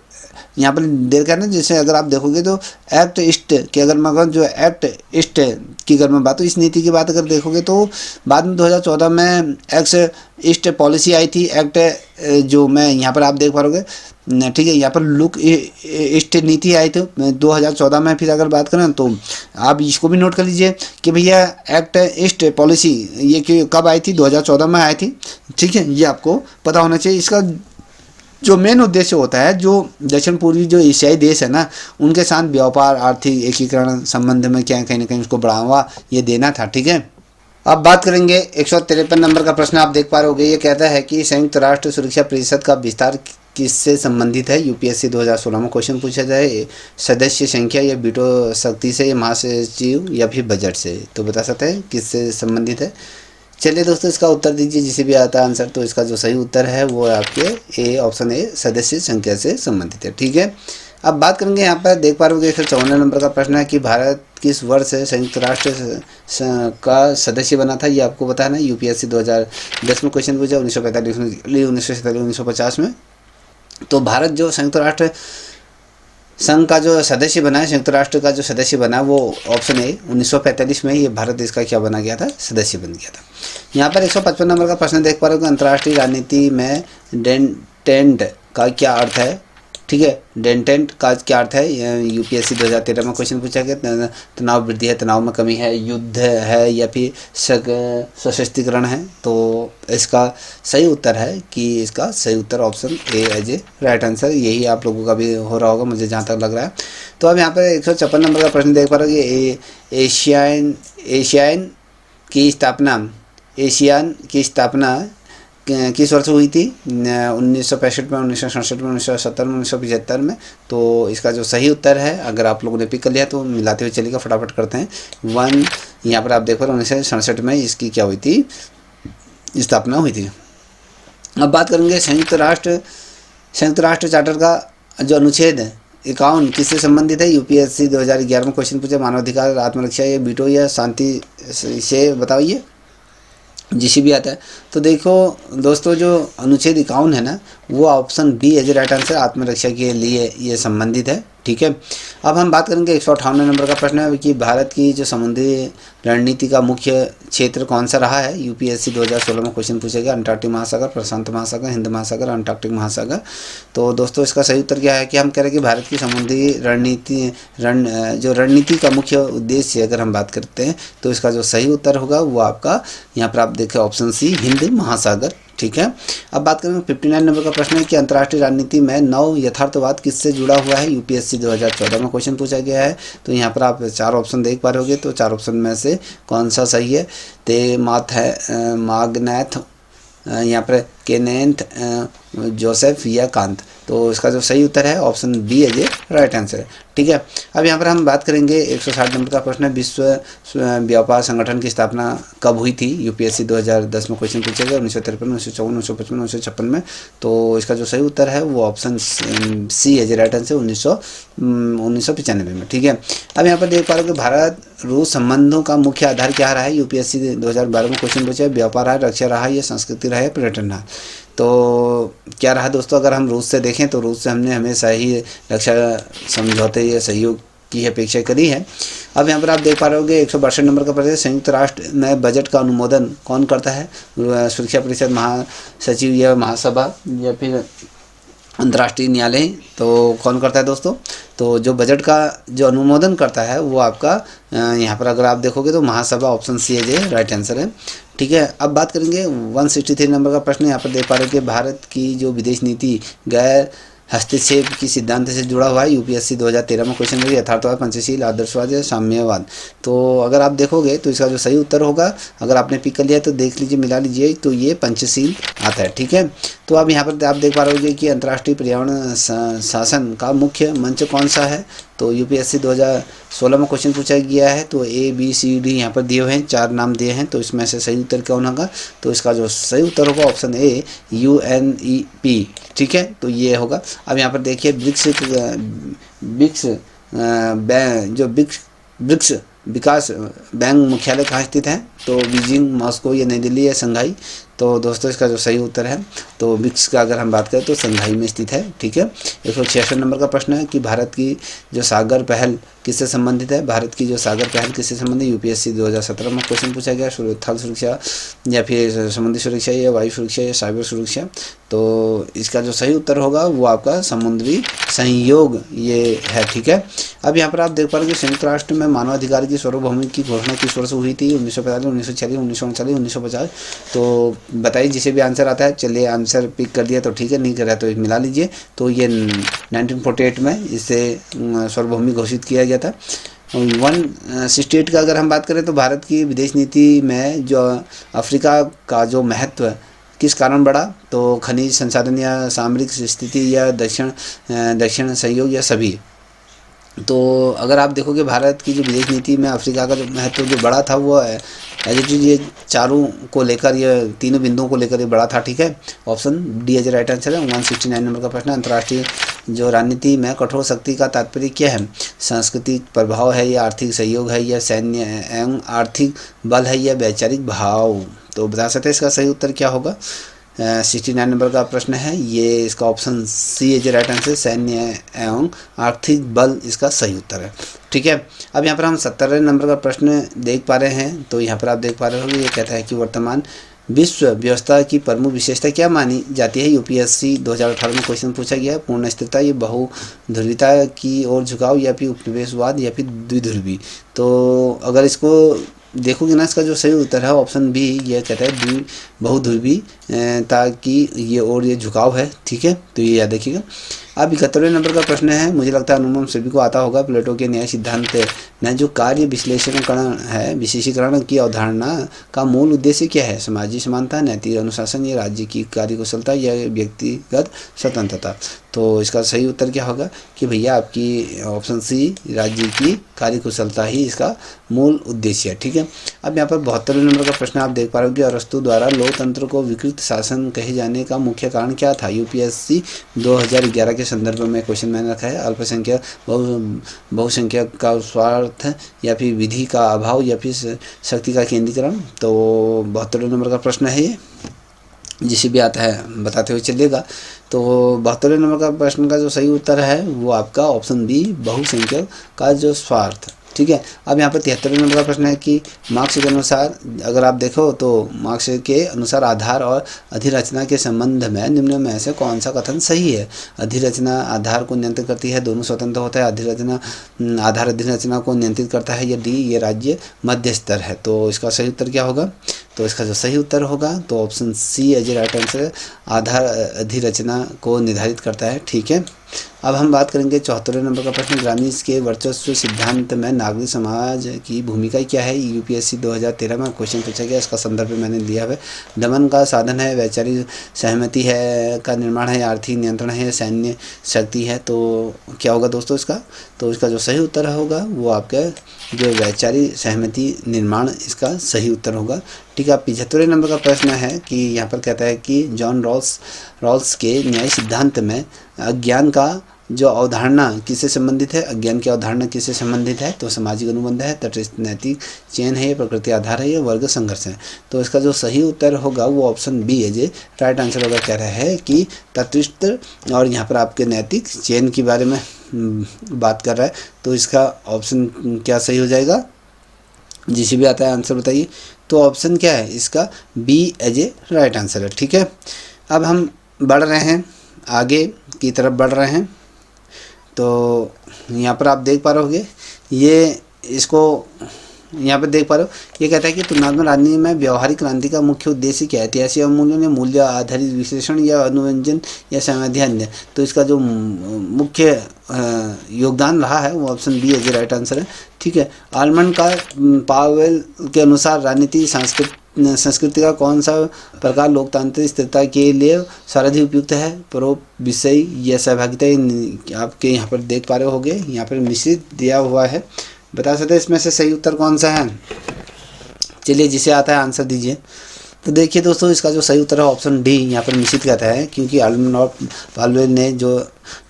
यहाँ पर देर का ना, जैसे अगर आप देखोगे तो एक्ट ईस्ट की अगर मैं कहूँ, जो एक्ट ईस्ट की अगर मैं बात, तो इस नीति की बात अगर देखोगे तो बाद में 2014 में एक्ट ईस्ट पॉलिसी आई थी। एक्ट जो मैं यहाँ पर आप देख पाओगे, ठीक है, यहाँ पर लुक ईस्ट नीति आई थी 2014 में। फिर अगर बात करें तो आप इसको भी नोट कर लीजिए कि भैया एक्ट ईस्ट पॉलिसी ये कब आई थी, 2014 में आई थी। ठीक है, ये आपको पता होना चाहिए। इसका जो मेन उद्देश्य होता है, जो दक्षिण पूर्वी जो एशियाई देश है ना, उनके साथ व्यापार, आर्थिक एकीकरण संबंध में क्या कहीं ना कहीं उसको बढ़ावा ये देना था। ठीक है, अब बात करेंगे 153 नंबर का प्रश्न आप देख पा रहे होगे। ये कहता है कि संयुक्त राष्ट्र सुरक्षा परिषद का विस्तार किससे संबंधित है? यूपीएससी 2016 में क्वेश्चन पूछा जाए, सदस्य संख्या या वीटो शक्ति से, या महासचिव या फिर बजट से। तो बता सकते हैं किससे संबंधित है? चलिए दोस्तों इसका उत्तर दीजिए, जिसे भी आता है आंसर। तो इसका जो सही उत्तर है वो आपके ए, ऑप्शन ए, सदस्य संख्या से संबंधित है। ठीक है, अब बात करेंगे यहाँ पर देख पा रहे हो 154 नंबर का प्रश्न है कि भारत किस वर्ष संयुक्त राष्ट्र का सदस्य बना था? ये आपको बताना है। यूपीएससी 2010 में क्वेश्चन पूछा, 1945, 1947, 1950 में। तो भारत जो संयुक्त राष्ट्र संघ का जो सदस्य बना है, संयुक्त राष्ट्र का जो सदस्य बना, वो ऑप्शन ए 1945 में ये भारत देश का क्या बना गया था? सदस्य बन गया था। यहाँ पर 155 नंबर का प्रश्न देख पा रहे हो कि अंतर्राष्ट्रीय राजनीति में डेटेंट का क्या अर्थ है? ठीक है, डेटेंट का क्या अर्थ है? यूपीएससी 2013 में क्वेश्चन पूछा गया। तनाव वृद्धि है, तनाव में कमी है, युद्ध है या फिर सशस्त्रीकरण है? तो इसका सही उत्तर है कि इसका सही उत्तर option A as a right answer. यही आप लोगों का भी हो रहा होगा मुझे जहाँ तक लग रहा है। तो अब यहाँ पर 156 नंबर का प्रश्न देख पा रहे हो कि एशियान की स्थापना किस वर्ष हुई थी? 1965 में, 1967 में, 1970 में, 1975 में। तो इसका जो सही उत्तर है, अगर आप लोगों ने पिक कर लिया तो मिलाते हुए चलिएगा, फटाफट करते हैं। यहाँ पर आप देख रहे हो 1967 में इसकी क्या हुई थी? स्थापना हुई थी। अब बात करेंगे संयुक्त राष्ट्र चार्टर का जो अनुच्छेद 51 किससे संबंधित है? यूपीएससी 2011 में क्वेश्चन पूछे, मानवाधिकार, आत्मरक्षा या वीटो या शांति से बताइए, जिसे भी आता है। तो देखो दोस्तों जो अनुच्छेद 51 है ना, वो option B as right answer, आत्मरक्षा के लिए ये संबंधित है। ठीक है, अब हम बात करेंगे 158 नंबर का प्रश्न है कि भारत की जो समुद्री रणनीति का मुख्य क्षेत्र कौन सा रहा है? यूपीएससी 2016 में क्वेश्चन पूछेगा, अंटार्कटिक महासागर, प्रशांत महासागर, हिंद महासागर, अंटार्कटिक महासागर। तो दोस्तों इसका सही उत्तर क्या है कि हम कह रहे हैं कि भारत की समुद्री रणनीति का मुख्य उद्देश्य अगर हम बात करते हैं तो इसका जो सही उत्तर होगा वो आपका यहाँ पर आप देखें ऑप्शन सी, हिंद महासागर। ठीक है, अब बात करेंगे 59 नंबर का प्रश्न है कि अंतर्राष्ट्रीय राजनीति में नव यथार्थवाद किससे जुड़ा हुआ है? यूपीएससी 2014 में क्वेश्चन पूछा गया है। तो यहाँ पर आप 4 ऑप्शन देख पा रहे होगे, तो 4 ऑप्शन में से कौन सा सही है? माग्नैथ, यहाँ पर केनेथ, जोसेफ या कांत। तो इसका जो सही उत्तर है ऑप्शन बी है, ये राइट आंसर है। ठीक है, अब यहाँ पर हम बात करेंगे 160 नंबर का प्रश्न है, विश्व व्यापार संगठन की स्थापना कब हुई थी? यूपीएससी 2010 में क्वेश्चन पूछा गया, 1953, 1954, 1955, 1956 में। तो इसका जो सही उत्तर है वो ऑप्शन सी है, राइट आंसर 1995 में। ठीक है, अब यहाँ पर देख पा रहे हो कि भारत रूस संबंधों का मुख्य आधार क्या रहा है? यूपीएससी 2012 में क्वेश्चन पूछा है, व्यापार रहा, रक्षा रहा, या संस्कृति रहा, या पर्यटन रहा? तो क्या रहा दोस्तों? अगर हम रूस से देखें तो रूस से हमने हमेशा ही रक्षा समझौते या सहयोग की अपेक्षा करी है। अब यहाँ पर आप देख पा रहे होगे 162 नंबर का प्रश्न, संयुक्त राष्ट्र में बजट का अनुमोदन कौन करता है? सुरक्षा परिषद, महासचिव या महासभा, या फिर अंतर्राष्ट्रीय न्यायालय? तो कौन करता है दोस्तों? तो जो बजट का जो अनुमोदन करता है वो आपका यहाँ पर अगर आप देखोगे तो महासभा, ऑप्शन सी है जो राइट आंसर है। ठीक है, अब बात करेंगे 163 नंबर का प्रश्न। यहाँ पर देख पा रहे हो कि भारत की जो विदेश नीति गैर हस्तक्षेप की सिद्धांत से जुड़ा हुआ है। यूपीएससी 2013 में क्वेश्चन है यथार्थवाद, पंचशील, आदर्शवाद या साम्यवाद। तो अगर आप देखोगे तो इसका जो सही उत्तर होगा, अगर आपने पिक कर लिया तो देख लीजिए, मिला लीजिए, तो ये पंचशील आता है। ठीक है, तो अब यहाँ पर आप देख पा रहे हो कि अंतर्राष्ट्रीय पर्यावरण शासन का मुख्य मंच कौन सा है। तो यूपीएससी 2016 में क्वेश्चन पूछा गया है। तो ए बी सी डी यहाँ पर दिए हुए हैं, 4 नाम दिए हैं। तो इसमें से सही उत्तर कौन होगा, तो इसका जो सही उत्तर होगा ऑप्शन ए UNEP। ठीक है, तो ये होगा। अब यहाँ पर देखिए ब्रिक्स विकास बैंक मुख्यालय कहाँ स्थित है। तो बीजिंग, मॉस्को या नई दिल्ली या शंघाई। तो दोस्तों इसका जो सही उत्तर है, तो ब्रिक्स का अगर हम बात करें तो शंघाई में स्थित है। ठीक है, 166 नंबर का प्रश्न है कि भारत की जो सागर पहल किससे संबंधित है। भारत की जो सागर पहल किससे संबंधित है। यूपीएससी 2017 में क्वेश्चन पूछा गया, थल सुरक्षा या फिर समुद्री सुरक्षा या वायु सुरक्षा या साइबर सुरक्षा। तो इसका जो सही उत्तर होगा वो आपका समुद्री सहयोग ये है। ठीक है, अब यहाँ पर आप देख पा रहे हैं कि संयुक्त राष्ट्र में मानवाधिकार की सार्वभौमी की घोषणा किस वर्ष हुई थी। 1945, 1946, 1939, 1950। तो बताइए, जिसे भी आंसर आता है। चलिए आंसर पिक कर दिया तो ठीक है, नहीं कर रहा तो मिला लीजिए। तो ये 1948 में इसे सार्वभौमिक घोषित किया गया था। 168 का अगर हम बात करें तो भारत की विदेश नीति में जो अफ्रीका का जो महत्व किस कारण बढ़ा। तो खनिज संसाधन या सामरिक स्थिति या दक्षिण सहयोग या सभी। तो अगर आप देखोगे भारत की जो विदेश नीति में अफ्रीका का जो महत्व जो बड़ा था वो ये चारों को लेकर, ये तीनों बिंदुओं को लेकर ये बड़ा था। ठीक है, option D as right answer है। 169 नंबर का प्रश्न, अंतर्राष्ट्रीय जो राजनीति में कठोर शक्ति का तात्पर्य क्या है। सांस्कृतिक प्रभाव है या आर्थिक सहयोग है या सैन्य एवं आर्थिक बल है या वैचारिक भाव। तो बता सकते हैं इसका सही उत्तर क्या होगा। 69 नंबर का प्रश्न है, ये इसका ऑप्शन सी है जो राइट आंसर, सैन्य एवं आर्थिक बल इसका सही उत्तर है। ठीक है, अब यहाँ पर हम 70 नंबर का प्रश्न देख पा रहे हैं। तो यहाँ पर आप देख पा रहे होंगे, ये कहता है कि वर्तमान विश्व व्यवस्था की प्रमुख विशेषता क्या मानी जाती है। यूपीएससी 2018 में क्वेश्चन पूछा गया है। पूर्ण स्थिरता, ये बहुध्रुवीता की ओर झुकाव या फिर उपनिवेशवाद या फिर द्विध्रुवी। तो अगर इसको देखोगे ना, इसका जो सही उत्तर है ऑप्शन बी, ये कहता है बहुध्रुवी ताकि ये और ये झुकाव है। ठीक है, तो ये याद रखिएगा। अब 71वें नंबर का प्रश्न है, मुझे लगता है अनुमान सभी को आता होगा। प्लेटो के न्याय सिद्धांत में जो कार्य विश्लेषणकरण है, विशेषीकरण की अवधारणा का मूल उद्देश्य क्या है। सामाजिक समानता, नैतिक अनुशासन या राज्य की कार्यकुशलता या व्यक्तिगत स्वतंत्रता। तो इसका सही उत्तर क्या होगा कि भैया आपकी ऑप्शन सी, राज्य की कार्यकुशलता ही इसका मूल उद्देश्य है। ठीक है, अब यहाँ पर 72वें नंबर का प्रश्न आप देख पा रहे हो कि अरस्तु द्वारा लोकतंत्र को विकृत शासन कहे जाने का मुख्य कारण क्या था। यूपीएससी 2011 के संदर्भ में क्वेश्चन मैंने रखा है। अल्पसंख्यक, बहुसंख्यक का स्वार्थ या फिर विधि का अभाव या फिर शक्ति का केंद्रीकरण। तो 72वें नंबर का प्रश्न है ये, जिसे भी आता है बताते हुए चलिएगा। तो 72वें नंबर का प्रश्न का जो सही उत्तर है वो आपका ऑप्शन बी, बहुसंख्यक का जो स्वार्थ। ठीक है, अब यहाँ पर 73वें नंबर का प्रश्न है कि मार्क्स के अनुसार, अगर आप देखो तो मार्क्स के अनुसार आधार और अधिरचना के संबंध में निम्न में से कौन सा कथन सही है। अधिरचना आधार को नियंत्रित करती है, दोनों स्वतंत्र होता है। अधिरचना आधार अधिरचना को नियंत्रित करता है, या डी ये राज्य मध्य स्तर है। तो इसका सही उत्तर क्या होगा। तो इसका जो सही उत्तर होगा तो option C as right answer, आधार अधिरचना को निर्धारित करता है। ठीक है, अब हम बात करेंगे 74वें नंबर का प्रश्न, ग्रामीण के वर्चस्व सिद्धांत में नागरिक समाज की भूमिका क्या है। यूपीएससी 2013 में क्वेश्चन पूछा गया, इसका संदर्भ मैंने लिया है। दमन का साधन है, वैचारिक सहमति है का निर्माण है, आर्थिक नियंत्रण है, सैन्य शक्ति है। तो क्या होगा दोस्तों इसका, तो इसका जो सही उत्तर होगा वो आपका जो वैचारिक सहमति निर्माण इसका सही उत्तर होगा। ठीक है, 75वें नंबर का प्रश्न है कि यहाँ पर कहता है कि जॉन रॉल्स के न्याय सिद्धांत में अज्ञान का जो अवधारणा किससे संबंधित है। अज्ञान की अवधारणा किससे संबंधित है। तो सामाजिक अनुबंध है, तटस्थ नैतिक चयन है, प्रकृति आधार है, या वर्ग संघर्ष है। तो इसका जो सही उत्तर होगा वो ऑप्शन बी है, जो राइट आंसर होगा। कह रहा है कि तटस्थ और यहाँ पर आपके नैतिक चयन के बारे में बात कर रहा है। तो इसका ऑप्शन क्या सही हो जाएगा, जिसे भी आता है आंसर बताइए। तो ऑप्शन क्या है इसका, B as a right answer है। ठीक है, अब हम बढ़ रहे हैं आगे की तरफ बढ़ रहे हैं। तो यहाँ पर आप देख पा रहे होगे, ये इसको यहाँ पर देख पा रहे हो, ये कहता है कि तुलनात्मक राजनीति में व्यवहारिक क्रांति का मुख्य उद्देश्य क्या है? ऐतिहासिक अवमूल्यन या मूल्य आधारित विश्लेषण या अनुवंजन या संवैधान्य। तो इसका जो मुख्य योगदान रहा है वो ऑप्शन बी है, राइट आंसर है। ठीक है, आलमंड का पावेल के अनुसार राजनीति संस्कृति का कौन सा प्रकार लोकतांत्रिक स्थिरता के लिए सर्वाधिक उपयुक्त है? विषय या सहभागिता। आपके यहाँ पर देख पा रहे होगे, यहाँ पर मिश्रित दिया हुआ है, बता सकते हैं इसमें से सही उत्तर कौन सा है? चलिए, जिसे आता है आंसर दीजिए। तो देखिए दोस्तों, इसका जो सही उत्तर है ऑप्शन डी, यहाँ पर मिश्रित कहता है, क्योंकि आलमंड और पावेल ने जो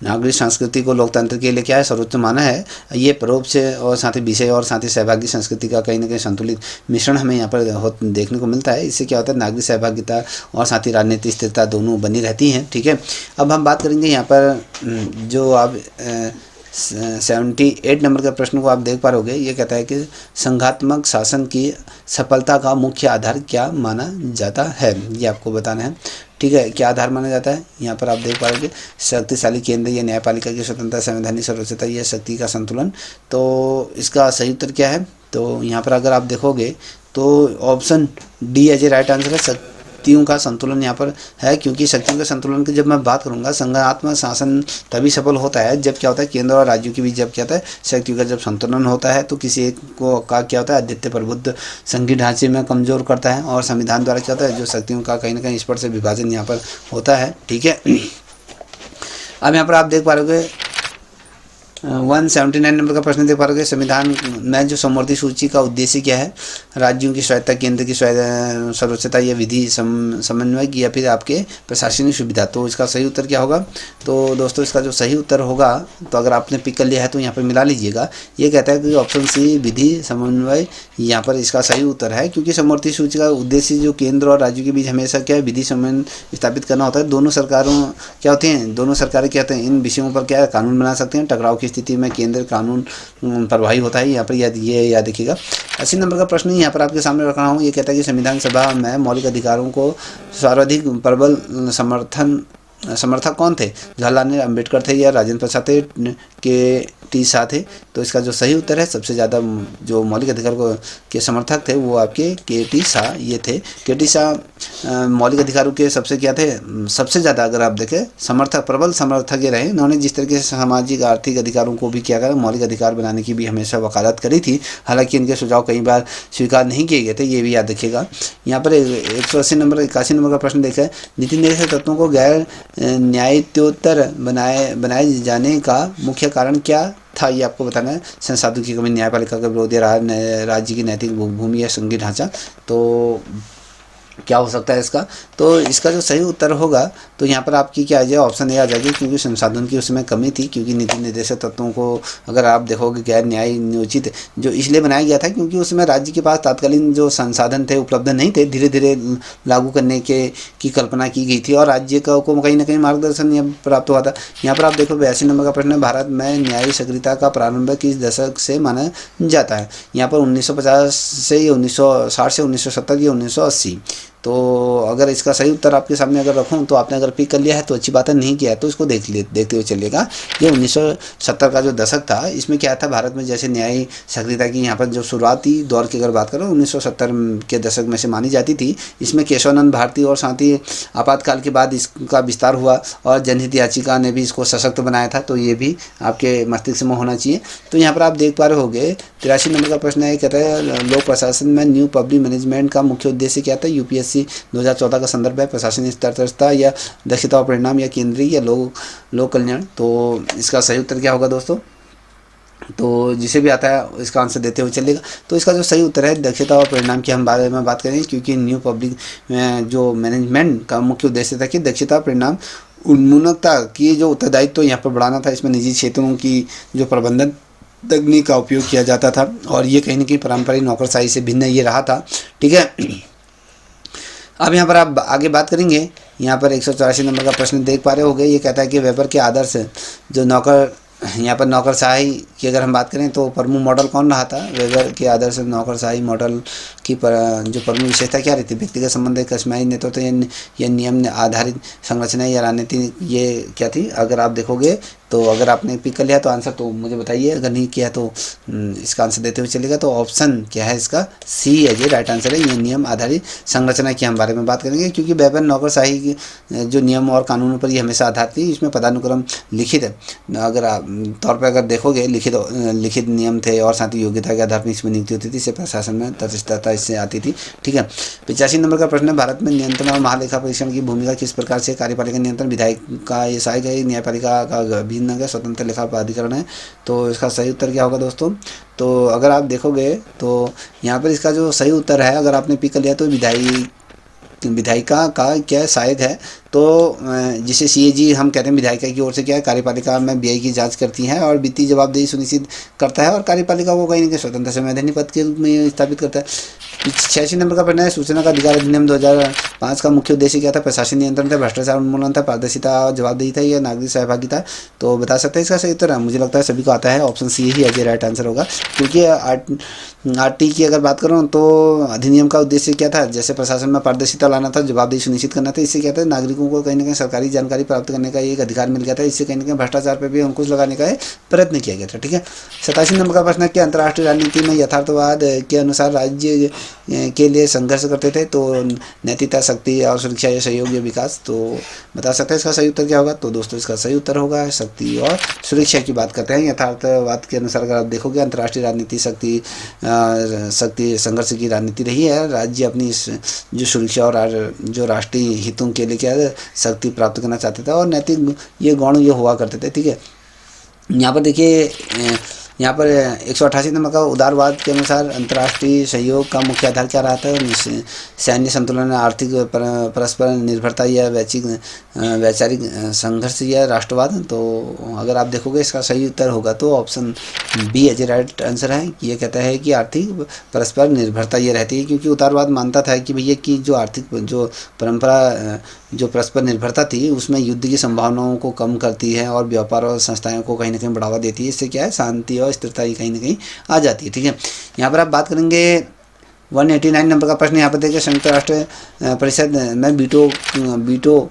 नागरिक संस्कृति को लोकतंत्र के लिए क्या है सर्वोच्च माना है, ये परोक्ष और साथ ही विषय और साथ ही सहभागी संस्कृति का कहीं ना कहीं संतुलित मिश्रण हमें यहाँ पर देखने को मिलता है। इससे क्या होता है, नागरिक सहभागिता और साथ ही राजनीतिक स्थिरता दोनों बनी रहती हैं। ठीक है, अब हम बात करेंगे यहाँ पर जो आप 78 नंबर के प्रश्न को आप देख पा रहोगे। ये कहता है कि संघात्मक शासन की सफलता का मुख्य आधार क्या माना जाता है? ये आपको बताना है। ठीक है, क्या आधार माना जाता है? यहाँ पर आप देख पा रहे शक्तिशाली केंद्र या न्यायपालिका की स्वतंत्रता, संवैधानिक सर्वोच्चता या शक्ति का संतुलन। तो इसका सही उत्तर क्या है? तो यहाँ पर अगर आप देखोगे तो option D as a right answer है, शक्तियों का संतुलन यहाँ पर है। क्योंकि शक्तियों के संतुलन की जब मैं बात करूँगा, संघात्मक शासन तभी सफल होता है जब क्या होता है, केंद्र और राज्यों के बीच जब क्या होता है, शक्तियों का जब संतुलन होता है। तो किसी एक को का क्या होता है, आधिपत्य प्रबुद्ध संघीय ढांचे में कमजोर करता है, और संविधान द्वारा क्या होता है, जो शक्तियों का कहीं ना कहीं स्पष्ट से विभाजन यहाँ पर होता है। ठीक है, अब यहाँ पर आप देख पा रहे हो 179 नंबर का प्रश्न देख पा रहे हो, संविधान में जो समवर्ती सूची का उद्देश्य क्या है? राज्यों की स्वायत्तता, केंद्र की सर्वोच्चता या विधि समन्वय या फिर आपके प्रशासनिक सुविधा। तो इसका सही उत्तर क्या होगा? तो दोस्तों, इसका जो सही उत्तर होगा, तो अगर आपने पिक कर लिया है तो यहाँ पर मिला लीजिएगा। ये कहता है कि ऑप्शन सी विधि समन्वय यहाँ पर इसका सही उत्तर है। क्योंकि समवर्ती सूची का उद्देश्य जो केंद्र और राज्यों के बीच हमेशा क्या है, विधि समन्वय स्थापित करना होता है। दोनों सरकारों क्या होती हैं, दोनों सरकारें क्या होते हैं, इन विषयों पर क्या है, कानून बना सकते हैं। टकराव की स्थिति में केंद्र कानून प्रभावी होता है। यहाँ पर ये याद रखिएगा। 80 नंबर का प्रश्न यहाँ पर आपके सामने रख रहा हूँ। ये कहता है कि संविधान सभा में मौलिक अधिकारों को सर्वाधिक प्रबल समर्थक कौन थे? जवाहरलाल नेहरू, अम्बेडकर थे या राजेंद्र प्रसाद थे, के शाह थे? तो इसका जो सही उत्तर है, सबसे ज़्यादा जो मौलिक अधिकार के समर्थक थे वो आपके के शाह ये थे। के शाह मौलिक अधिकारों के सबसे क्या थे, सबसे ज़्यादा अगर आप देखें समर्थक, प्रबल समर्थक ये रहे। इन्होंने जिस तरीके से सामाजिक आर्थिक अधिकारों को भी क्या करा, मौलिक अधिकार बनाने की भी हमेशा वकालत करी थी। हालांकि इनके सुझाव कई बार स्वीकार नहीं किए गए थे, ये भी याद रखिएगा। यहाँ पर 180 नंबर 81 नंबर का प्रश्न देखा है, नीति निर्देशक तत्वों को गैर न्यायोत्तर बनाए जाने का मुख्य कारण क्या था? ये आपको बताना है। संसाधनों की कमी, न्यायपालिका का विरोध या राज्य की नैतिक भूमि या संघीय ढांचा। तो क्या हो सकता है इसका? तो इसका जो सही उत्तर होगा, तो यहाँ पर आपकी क्या आ जाए, ऑप्शन ए आ जाएगी। क्योंकि संसाधन की उसमें कमी थी। क्योंकि नीति निर्देशक तत्वों को अगर आप देखोगे गैर न्याय नियोजित जो इसलिए बनाया गया था क्योंकि उसमें राज्य के पास तात्कालीन जो संसाधन थे उपलब्ध नहीं थे। धीरे धीरे लागू करने की कल्पना की गई थी और राज्य को कहीं ना कहीं मार्गदर्शन प्राप्त हुआ था। यहाँ पर आप देखो 82 नंबर का प्रश्न है, भारत में न्यायिक सक्रियता का प्रारंभ किस दशक से माना जाता है? यहाँ पर 1950 से या 1960 से 1970 या 1980। तो अगर इसका सही उत्तर आपके सामने अगर रखूं, तो आपने अगर पिक कर लिया है तो अच्छी बात है, नहीं किया है तो इसको देखते हुए चलिएगा। ये 1970 का जो दशक था, इसमें क्या था, भारत में जैसे न्यायिक सक्रियता की यहाँ पर जो शुरुआती दौर की अगर बात करो 1970 के दशक में से मानी जाती थी। इसमें केशवानंद भारती और साथ ही आपातकाल के बाद इसका विस्तार हुआ और जनहित याचिका ने भी इसको सशक्त बनाया था। तो ये भी आपके मस्तिष्क में होना चाहिए। तो यहाँ पर आप देख पा रहे होंगे 83 नंबर का प्रश्न है, कहता है लोक प्रशासन में न्यू पब्लिक मैनेजमेंट का मुख्य उद्देश्य क्या था? यूपीएससी 2014 का संदर्भ है, प्रशासनिक स्थिरता या दक्षता और परिणाम या केंद्रीय या लोक कल्याण। तो इसका सही उत्तर क्या होगा दोस्तों? तो जिसे भी आता है इसका आंसर देते हुए चलेगा। तो इसका जो सही उत्तर है दक्षता और परिणाम की हम बारे में बात करेंगे। क्योंकि न्यू पब्लिक जो मैनेजमेंट का मुख्य उद्देश्य था कि दक्षता परिणाम उन्मुखता की जो उत्तरदायित्व तो यहाँ पर बढ़ाना था। इसमें निजी क्षेत्रों की जो प्रबंधन तकनीक का उपयोग किया जाता था और ये कहीं ना कहीं पारंपरिक नौकरशाही से भिन्न ये रहा था। ठीक है, अब यहाँ पर आप आगे बात करेंगे। यहाँ पर 184 नंबर का प्रश्न देख पा रहे होंगे। ये कहता है कि वेबर के आदर्श जो यहाँ पर नौकरशाही की अगर हम बात करें तो प्रमुख मॉडल कौन रहा था? वेबर के आदर्श नौकरशाही मॉडल की जो प्रमुख विशेषता क्या रहती? व्यक्तिगत संबंध, कस्माई नेतृत्व या नियम आधारित संरचना या रणनीति, ये क्या थी? अगर आप देखोगे तो अगर आपने पिक कर लिया तो आंसर तो मुझे बताइए, अगर नहीं किया तो इसका आंसर देते हुए चलेगा। तो ऑप्शन क्या है इसका, सी है जी राइट आंसर है। ये नियम आधारित संरचना की हम बारे में बात करेंगे, क्योंकि वेतन नौकरशाही की जो नियम और कानूनों पर ये हमेशा आधारित थी। इसमें पदानुक्रम लिखित है, अगर आप तौर पर अगर देखोगे लिखित नियम थे, और साथ ही योग्यता के आधार पर इसमें नियुक्ति होती थी। इससे प्रशासन में तटस्थता इससे आती थी। ठीक है, 85 नंबर का प्रश्न है, भारत में नियंत्रण और महालेखा परीक्षण की भूमिका किस प्रकार से। कार्यपालिका नियंत्रण, विधायक का ये सहायक है, न्यायपालिका का अभिन्न है, स्वतंत्र लेखा प्राधिकरण है। तो इसका सही उत्तर क्या होगा दोस्तों। तो अगर आप देखोगे तो यहाँ पर इसका जो सही उत्तर है, अगर आपने पिक कर लिया तो विधायिका का क्या सहायक है। तो जिसे सीएजी हम कहते हैं, विधायिका की ओर से क्या है, कार्यपालिका में व्यय की जांच करती है और वित्तीय जवाबदेही सुनिश्चित करता है, और कार्यपालिका को कहीं न कहीं स्वतंत्र संवैधानिक पद के रूप में स्थापित करता है। 86 नंबर का प्रश्न है, सूचना का अधिकार अधिनियम 2005 का मुख्य उद्देश्य क्या था। प्रशासन नियंत्रण था, भ्रष्टाचार उन्मूलन था, पारदर्शिता और जवाबदेही था, या नागरिक सहभागिता। तो बता सकते हैं इसका सही उत्तर है। मुझे लगता है सभी को आता है, ऑप्शन सी ही है राइट आंसर होगा। क्योंकि आरटी की अगर बात करूँ तो अधिनियम का उद्देश्य क्या था, जैसे प्रशासन में पारदर्शिता लाना था, जवाबदेही सुनिश्चित करना था। इससे क्या था, नागरिकों को कहीं ना कहीं सरकारी जानकारी प्राप्त करने का एक अधिकार मिल गया था। इससे कहीं ना कहीं भ्रष्टाचार पर भी अंकुश लगाने का प्रयत्न किया गया था। ठीक है, 87 नंबर का प्रश्न है कि अंतर्राष्ट्रीय राजनीति में यथार्थवाद के अनुसार राज्य के लिए संघर्ष करते थे। तो नैतिकता, शक्ति और सुरक्षा या सहयोग या विकास। तो बता सकते हैं इसका सही उत्तर क्या होगा। तो दोस्तों इसका सही उत्तर होगा शक्ति और सुरक्षा की बात करते हैं। यथार्थवाद के अनुसार अगर आप देखोगे, अंतर्राष्ट्रीय राजनीति शक्ति संघर्ष की राजनीति रही है। राज्य अपनी जो सुरक्षा और जो राष्ट्रीय हितों के लिए क्या शक्ति प्राप्त करना चाहते थे, और नैतिक ये गुण ये हुआ करते थे। ठीक है, यहाँ पर देखिए, यहाँ पर 188 नंबर का उदारवाद के अनुसार अंतर्राष्ट्रीय सहयोग का मुख्य आधार क्या रहा था। सैन्य संतुलन, आर्थिक परस्पर निर्भरता, या वैचारिक संघर्ष, या राष्ट्रवाद। तो अगर आप देखोगे इसका सही उत्तर होगा तो option B as right answer है। ये कहता है कि आर्थिक परस्पर निर्भरता ये रहती है, क्योंकि उदारवाद मानता था कि भैया की जो आर्थिक जो परंपरा जो परस्पर निर्भरता थी उसमें युद्ध की संभावनाओं को कम करती है, और व्यापार और संस्थाओं को कहीं ना कहीं बढ़ावा देती है। इससे क्या है, शांति और स्थिरता कहीं ना कहीं आ जाती है। ठीक है, यहाँ पर आप बात करेंगे 189 नंबर का प्रश्न। यहाँ पर देखिए, संयुक्त राष्ट्र परिषद में बीटो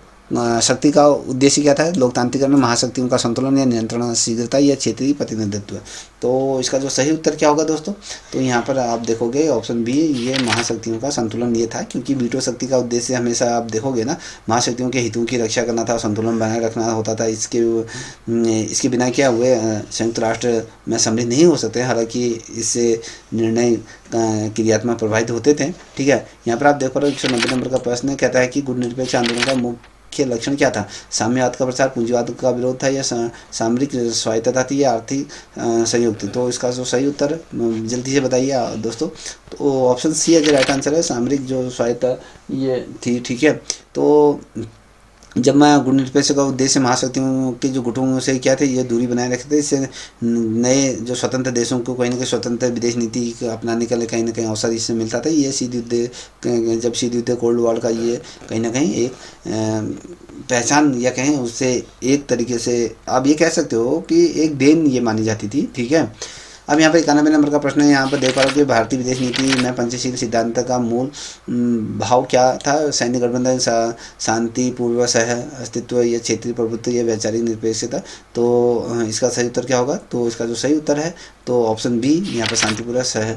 शक्ति का उद्देश्य क्या था। लोकतांत्रिकरण, महाशक्तियों का संतुलन, या नियंत्रण, शीघ्रता, या क्षेत्रीय प्रतिनिधित्व। तो इसका जो सही उत्तर क्या होगा दोस्तों। तो यहाँ पर आप देखोगे ऑप्शन बी, ये महाशक्तियों का संतुलन ये था। क्योंकि बीटो शक्ति का उद्देश्य हमेशा आप देखोगे ना, महाशक्तियों के हितों की रक्षा करना था, संतुलन बनाए रखना होता था। इसके बिना क्या हुए, संयुक्त राष्ट्र में सम्मिलित नहीं हो सकते। हालांकि इससे निर्णय क्रियात्मक प्रभावित होते थे। ठीक है, यहाँ पर आप देख पा रहे हो 190 नंबर का प्रश्न कहता है कि गुटनिरपेक्ष आंदोलन का मुख्य लक्षण क्या था। साम्यवाद का प्रचार, पूंजीवाद का विरोध था, या सामरिक स्वायत्तता थी, या आर्थिक सहयोग थी। तो इसका जो सही उत्तर जल्दी से बताइए दोस्तों। तो ऑप्शन सी है जो राइट आंसर है, सामरिक जो स्वायत्तता ये थी। ठीक है, तो जब मैं गुटनिरपेक्ष का उद्देश्य महाशक्तियों के जो गुटों से क्या थे, ये दूरी बनाए रखते थे। इससे नए जो स्वतंत्र देशों को कहीं ना कहीं स्वतंत्र विदेश नीति अपनाने के लिए कहीं ना कहीं अवसर इससे मिलता था। ये शीत युद्ध कोल्ड वॉर का ये कहीं ना कहीं एक पहचान, या कहें उससे एक तरीके से आप ये कह सकते हो कि एक देन ये मानी जाती थी। ठीक है, अब यहाँ पर 91 नंबर का प्रश्न है। यहाँ पर देख पा रहे हो कि भारतीय विदेश नीति में पंचशील सिद्धांत का मूल भाव क्या था। सैन्य गठबंधन, शांति पूर्व सह अस्तित्व, या क्षेत्रीय प्रभुत्व, या वैचारिक निरपेक्षता। तो इसका सही उत्तर क्या होगा। तो इसका जो सही उत्तर है तो ऑप्शन बी, यहाँ पर शांतिपूर्वक सह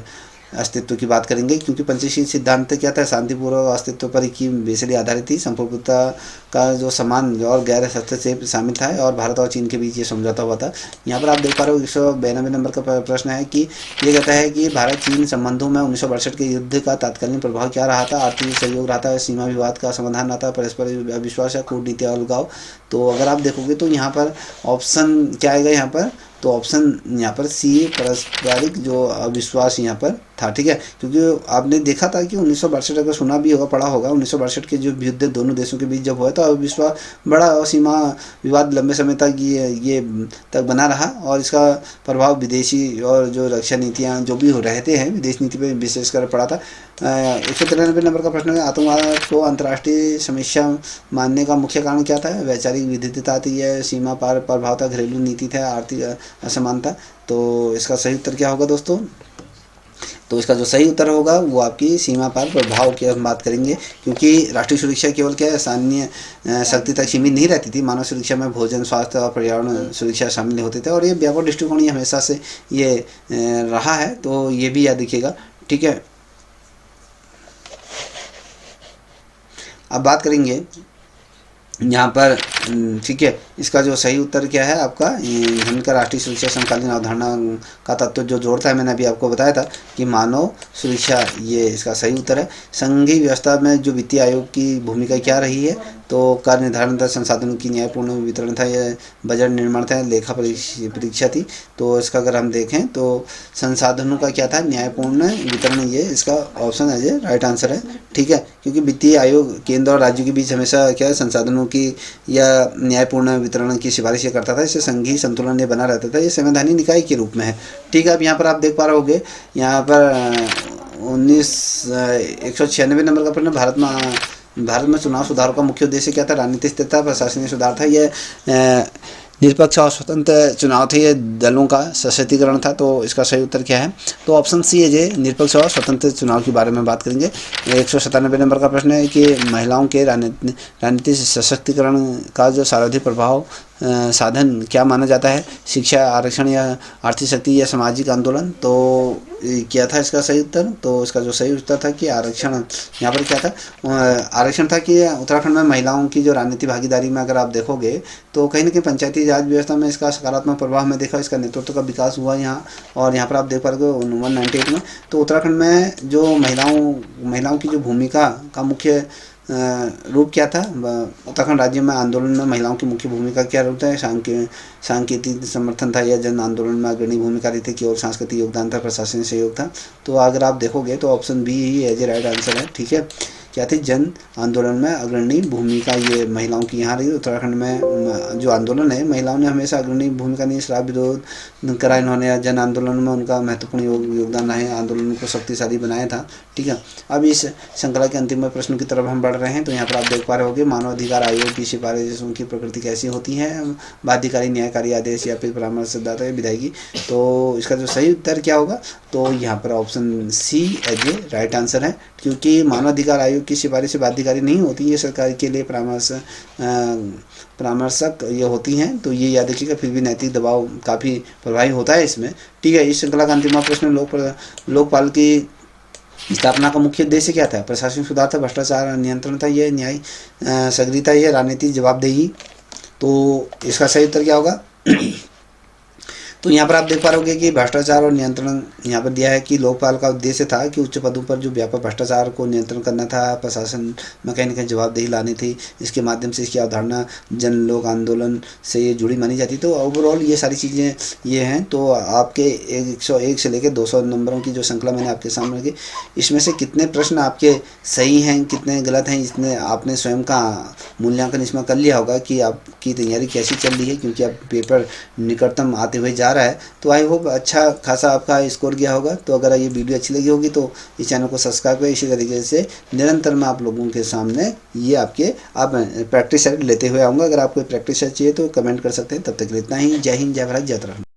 अस्तित्व की बात करेंगे। क्योंकि पंचशील सिद्धांत क्या था, शांतिपूर्वक अस्तित्व पर की बेसिकली आधारित थी। संप्रभुता का जो समान और गैर हस्तक्षेप शामिल था, और भारत और चीन के बीच ये समझौता हुआ था। यहाँ पर आप देख पा रहे हो 192 नंबर का प्रश्न है कि ये कहता है कि भारत चीन संबंधों में 1962 के युद्ध का तात्कालीन प्रभाव क्या रहा था। आर्थिक सहयोग रहा था, सीमा विवाद का समाधान रहा था, परस्पर विश्वास, या कूटनीति अलगाव। तो अगर आप देखोगे तो यहाँ पर ऑप्शन क्या आएगा यहाँ पर। तो ऑप्शन यहाँ पर सी, पारस्परिक जो अविश्वास यहाँ पर था। ठीक है, क्योंकि आपने देखा था कि 1962 अगर सुना भी होगा, पढ़ा होगा, 1962 के जो युद्ध दोनों देशों के बीच जब हुआ तो अविश्वास बड़ा, और सीमा विवाद लंबे समय तक ये तक बना रहा, और इसका प्रभाव विदेशी और जो रक्षा नीतियाँ जो भी हो रहते हैं विदेश नीति पर विशेषकर पड़ा था। 193 नंबर का प्रश्न है, आतंकवाद को अंतर्राष्ट्रीय समस्या मानने का मुख्य कारण क्या था। वैचारिक विविधता थी, या सीमा पार प्रभाव था, घरेलू नीति था, आर्थिक असमानता। तो इसका सही उत्तर क्या होगा दोस्तों। तो इसका जो सही उत्तर होगा वो आपकी सीमा पार प्रभाव की हम बात करेंगे, क्योंकि राष्ट्रीय सुरक्षा केवल क्या है सैन्य शक्ति तक सीमित नहीं रहती थी। मानव सुरक्षा में भोजन, स्वास्थ्य और पर्यावरण सुरक्षा शामिल होते थे, और ये व्यापक दृष्टिकोण ये हमेशा से ये रहा है, तो ये भी याद रखिएगा। ठीक है, अब बात करेंगे यहाँ पर। ठीक है, इसका जो सही उत्तर क्या है आपका, हिंद का राष्ट्रीय सुरक्षा समकालीन अवधारणा का तत्व जो जोड़ता है, मैंने अभी आपको बताया था कि मानव सुरक्षा, ये इसका सही उत्तर है। संघीय व्यवस्था में जो वित्तीय आयोग की भूमिका क्या रही है, तो कार्य निर्धारण था, संसाधनों की न्यायपूर्ण वितरण था, यह बजट निर्माण था, लेखा परीक्षा थी। तो इसका अगर हम देखें तो संसाधनों का क्या था, न्यायपूर्ण वितरण, ये इसका ऑप्शन है, ये राइट आंसर है। ठीक है, क्योंकि वित्तीय आयोग केंद्र और राज्यों के बीच हमेशा क्या है संसाधनों की या न्यायपूर्ण वितरण की सिफारिश करता था, इससे संघीय संतुलन ये बना रहता था, ये संवैधानिक निकाय के रूप में है। ठीक है, अब यहाँ पर आप देख पा रहे होंगे, यहाँ पर 196 नंबर का प्रश्न, भारत में चुनाव सुधारों का मुख्य उद्देश्य क्या था, राजनीतिक स्थिरता, प्रशासनिक सुधार था, यह निष्पक्ष और स्वतंत्र चुनाव थे, ये दलों का सशक्तिकरण था। तो इसका सही उत्तर क्या है, तो ऑप्शन सी है, ये निष्पक्ष और स्वतंत्र चुनाव के बारे में बात करेंगे। 197 नंबर का प्रश्न है कि महिलाओं के राजनीतिक सशक्तिकरण का जो सर्वाधिक प्रभाव साधन क्या माना जाता है, शिक्षा, आरक्षण या आर्थिक शक्ति या सामाजिक आंदोलन। तो क्या था इसका सही उत्तर, तो इसका जो सही उत्तर था कि आरक्षण। यहाँ पर क्या था, आरक्षण था कि उत्तराखंड में महिलाओं की जो राजनीतिक भागीदारी में अगर आप देखोगे तो कहीं ना कहीं पंचायती राज व्यवस्था में इसका सकारात्मक प्रभाव में देखा, इसका नेतृत्व का विकास हुआ यहाँ। और यहाँ पर आप देख पा रहे हो 198 में, तो उत्तराखंड में जो महिलाओं की जो भूमिका का मुख्य रूप क्या था, उत्तराखंड राज्य में आंदोलन में महिलाओं की मुख्य भूमिका क्या रूप था, सांकेतिक समर्थन था या जन आंदोलन में अग्रणी भूमिका रही थी, केवल सांस्कृतिक योगदान था, प्रशासनिक सहयोग था। तो अगर आप देखोगे तो ऑप्शन बी ही एज ए राइट आंसर है। ठीक है, क्या थी, जन आंदोलन में अग्रणी भूमिका ये महिलाओं की यहाँ रही। उत्तराखंड में जो आंदोलन है, महिलाओं ने हमेशा अग्रणी भूमिका नहीं, शराब विरोध करा इन्होंने, जन आंदोलन में उनका महत्वपूर्ण योगदान है, आंदोलन को शक्तिशाली बनाया था। ठीक है, अब इस श्रृंखला के अंतिम प्रश्न की तरफ हम बढ़ रहे हैं। तो यहाँ पर आप देख पा रहे होंगे, मानव अधिकार आयोग की सिफारिशों की प्रकृति कैसी होती है, बाध्यकारी, न्यायकारी आदेश या फिर परामर्शदाता या विधायकी। तो इसका जो सही उत्तर क्या होगा, तो यहाँ पर option C as a right answer है, क्योंकि मानव अधिकार आयोग की सिफारिश बाध्यकारी नहीं होती, ये सरकार के लिए परामर्शक ये होती हैं। तो ये याद रखिएगा, फिर भी नैतिक दबाव काफ़ी प्रभावी होता है इसमें। ठीक है, इस श्रृंखला का अंतिम प्रश्न, लोकपाल की स्थापना का मुख्य उद्देश्य क्या था, प्रशासनिक सुधार था, भ्रष्टाचार नियंत्रण था, ये न्याय सक्रियता, ये राजनीतिक जवाबदेही। तो इसका सही उत्तर क्या होगा तो यहाँ पर आप देख पा रहे होंगे कि भ्रष्टाचार और नियंत्रण यहाँ पर दिया है कि लोकपाल का उद्देश्य था कि उच्च पदों पर जो व्यापक भ्रष्टाचार को नियंत्रण करना था, प्रशासन में कहीं ना कहीं जवाबदेही लानी थी। इसके माध्यम से इसकी अवधारणा जन लोक आंदोलन से ये जुड़ी मानी जाती। तो ओवरऑल ये सारी चीज़ें ये हैं। तो आपके 101 से लेकर 200 नंबरों की जो श्रृंखला मैंने आपके सामने रखी, इसमें से कितने प्रश्न आपके सही हैं, कितने गलत हैं, इसने आपने स्वयं का मूल्यांकन इसमें कर लिया होगा कि आपकी तैयारी कैसी चल रही है, क्योंकि अब पेपर निकटतम आते हुए जा रहा है। तो आई होप अच्छा खासा आपका स्कोर गया होगा। तो अगर ये वीडियो अच्छी लगी होगी तो इस चैनल को सब्सक्राइब करें। इसी तरीके से निरंतर मैं आप लोगों के सामने ये आपके आप प्रैक्टिस सेट लेते हुए आऊँगा। अगर आपको प्रैक्टिस सेट चाहिए तो कमेंट कर सकते हैं। तब तक के लिए इतना ही। जय हिंद, जय भारत, जय उत्तराखंड।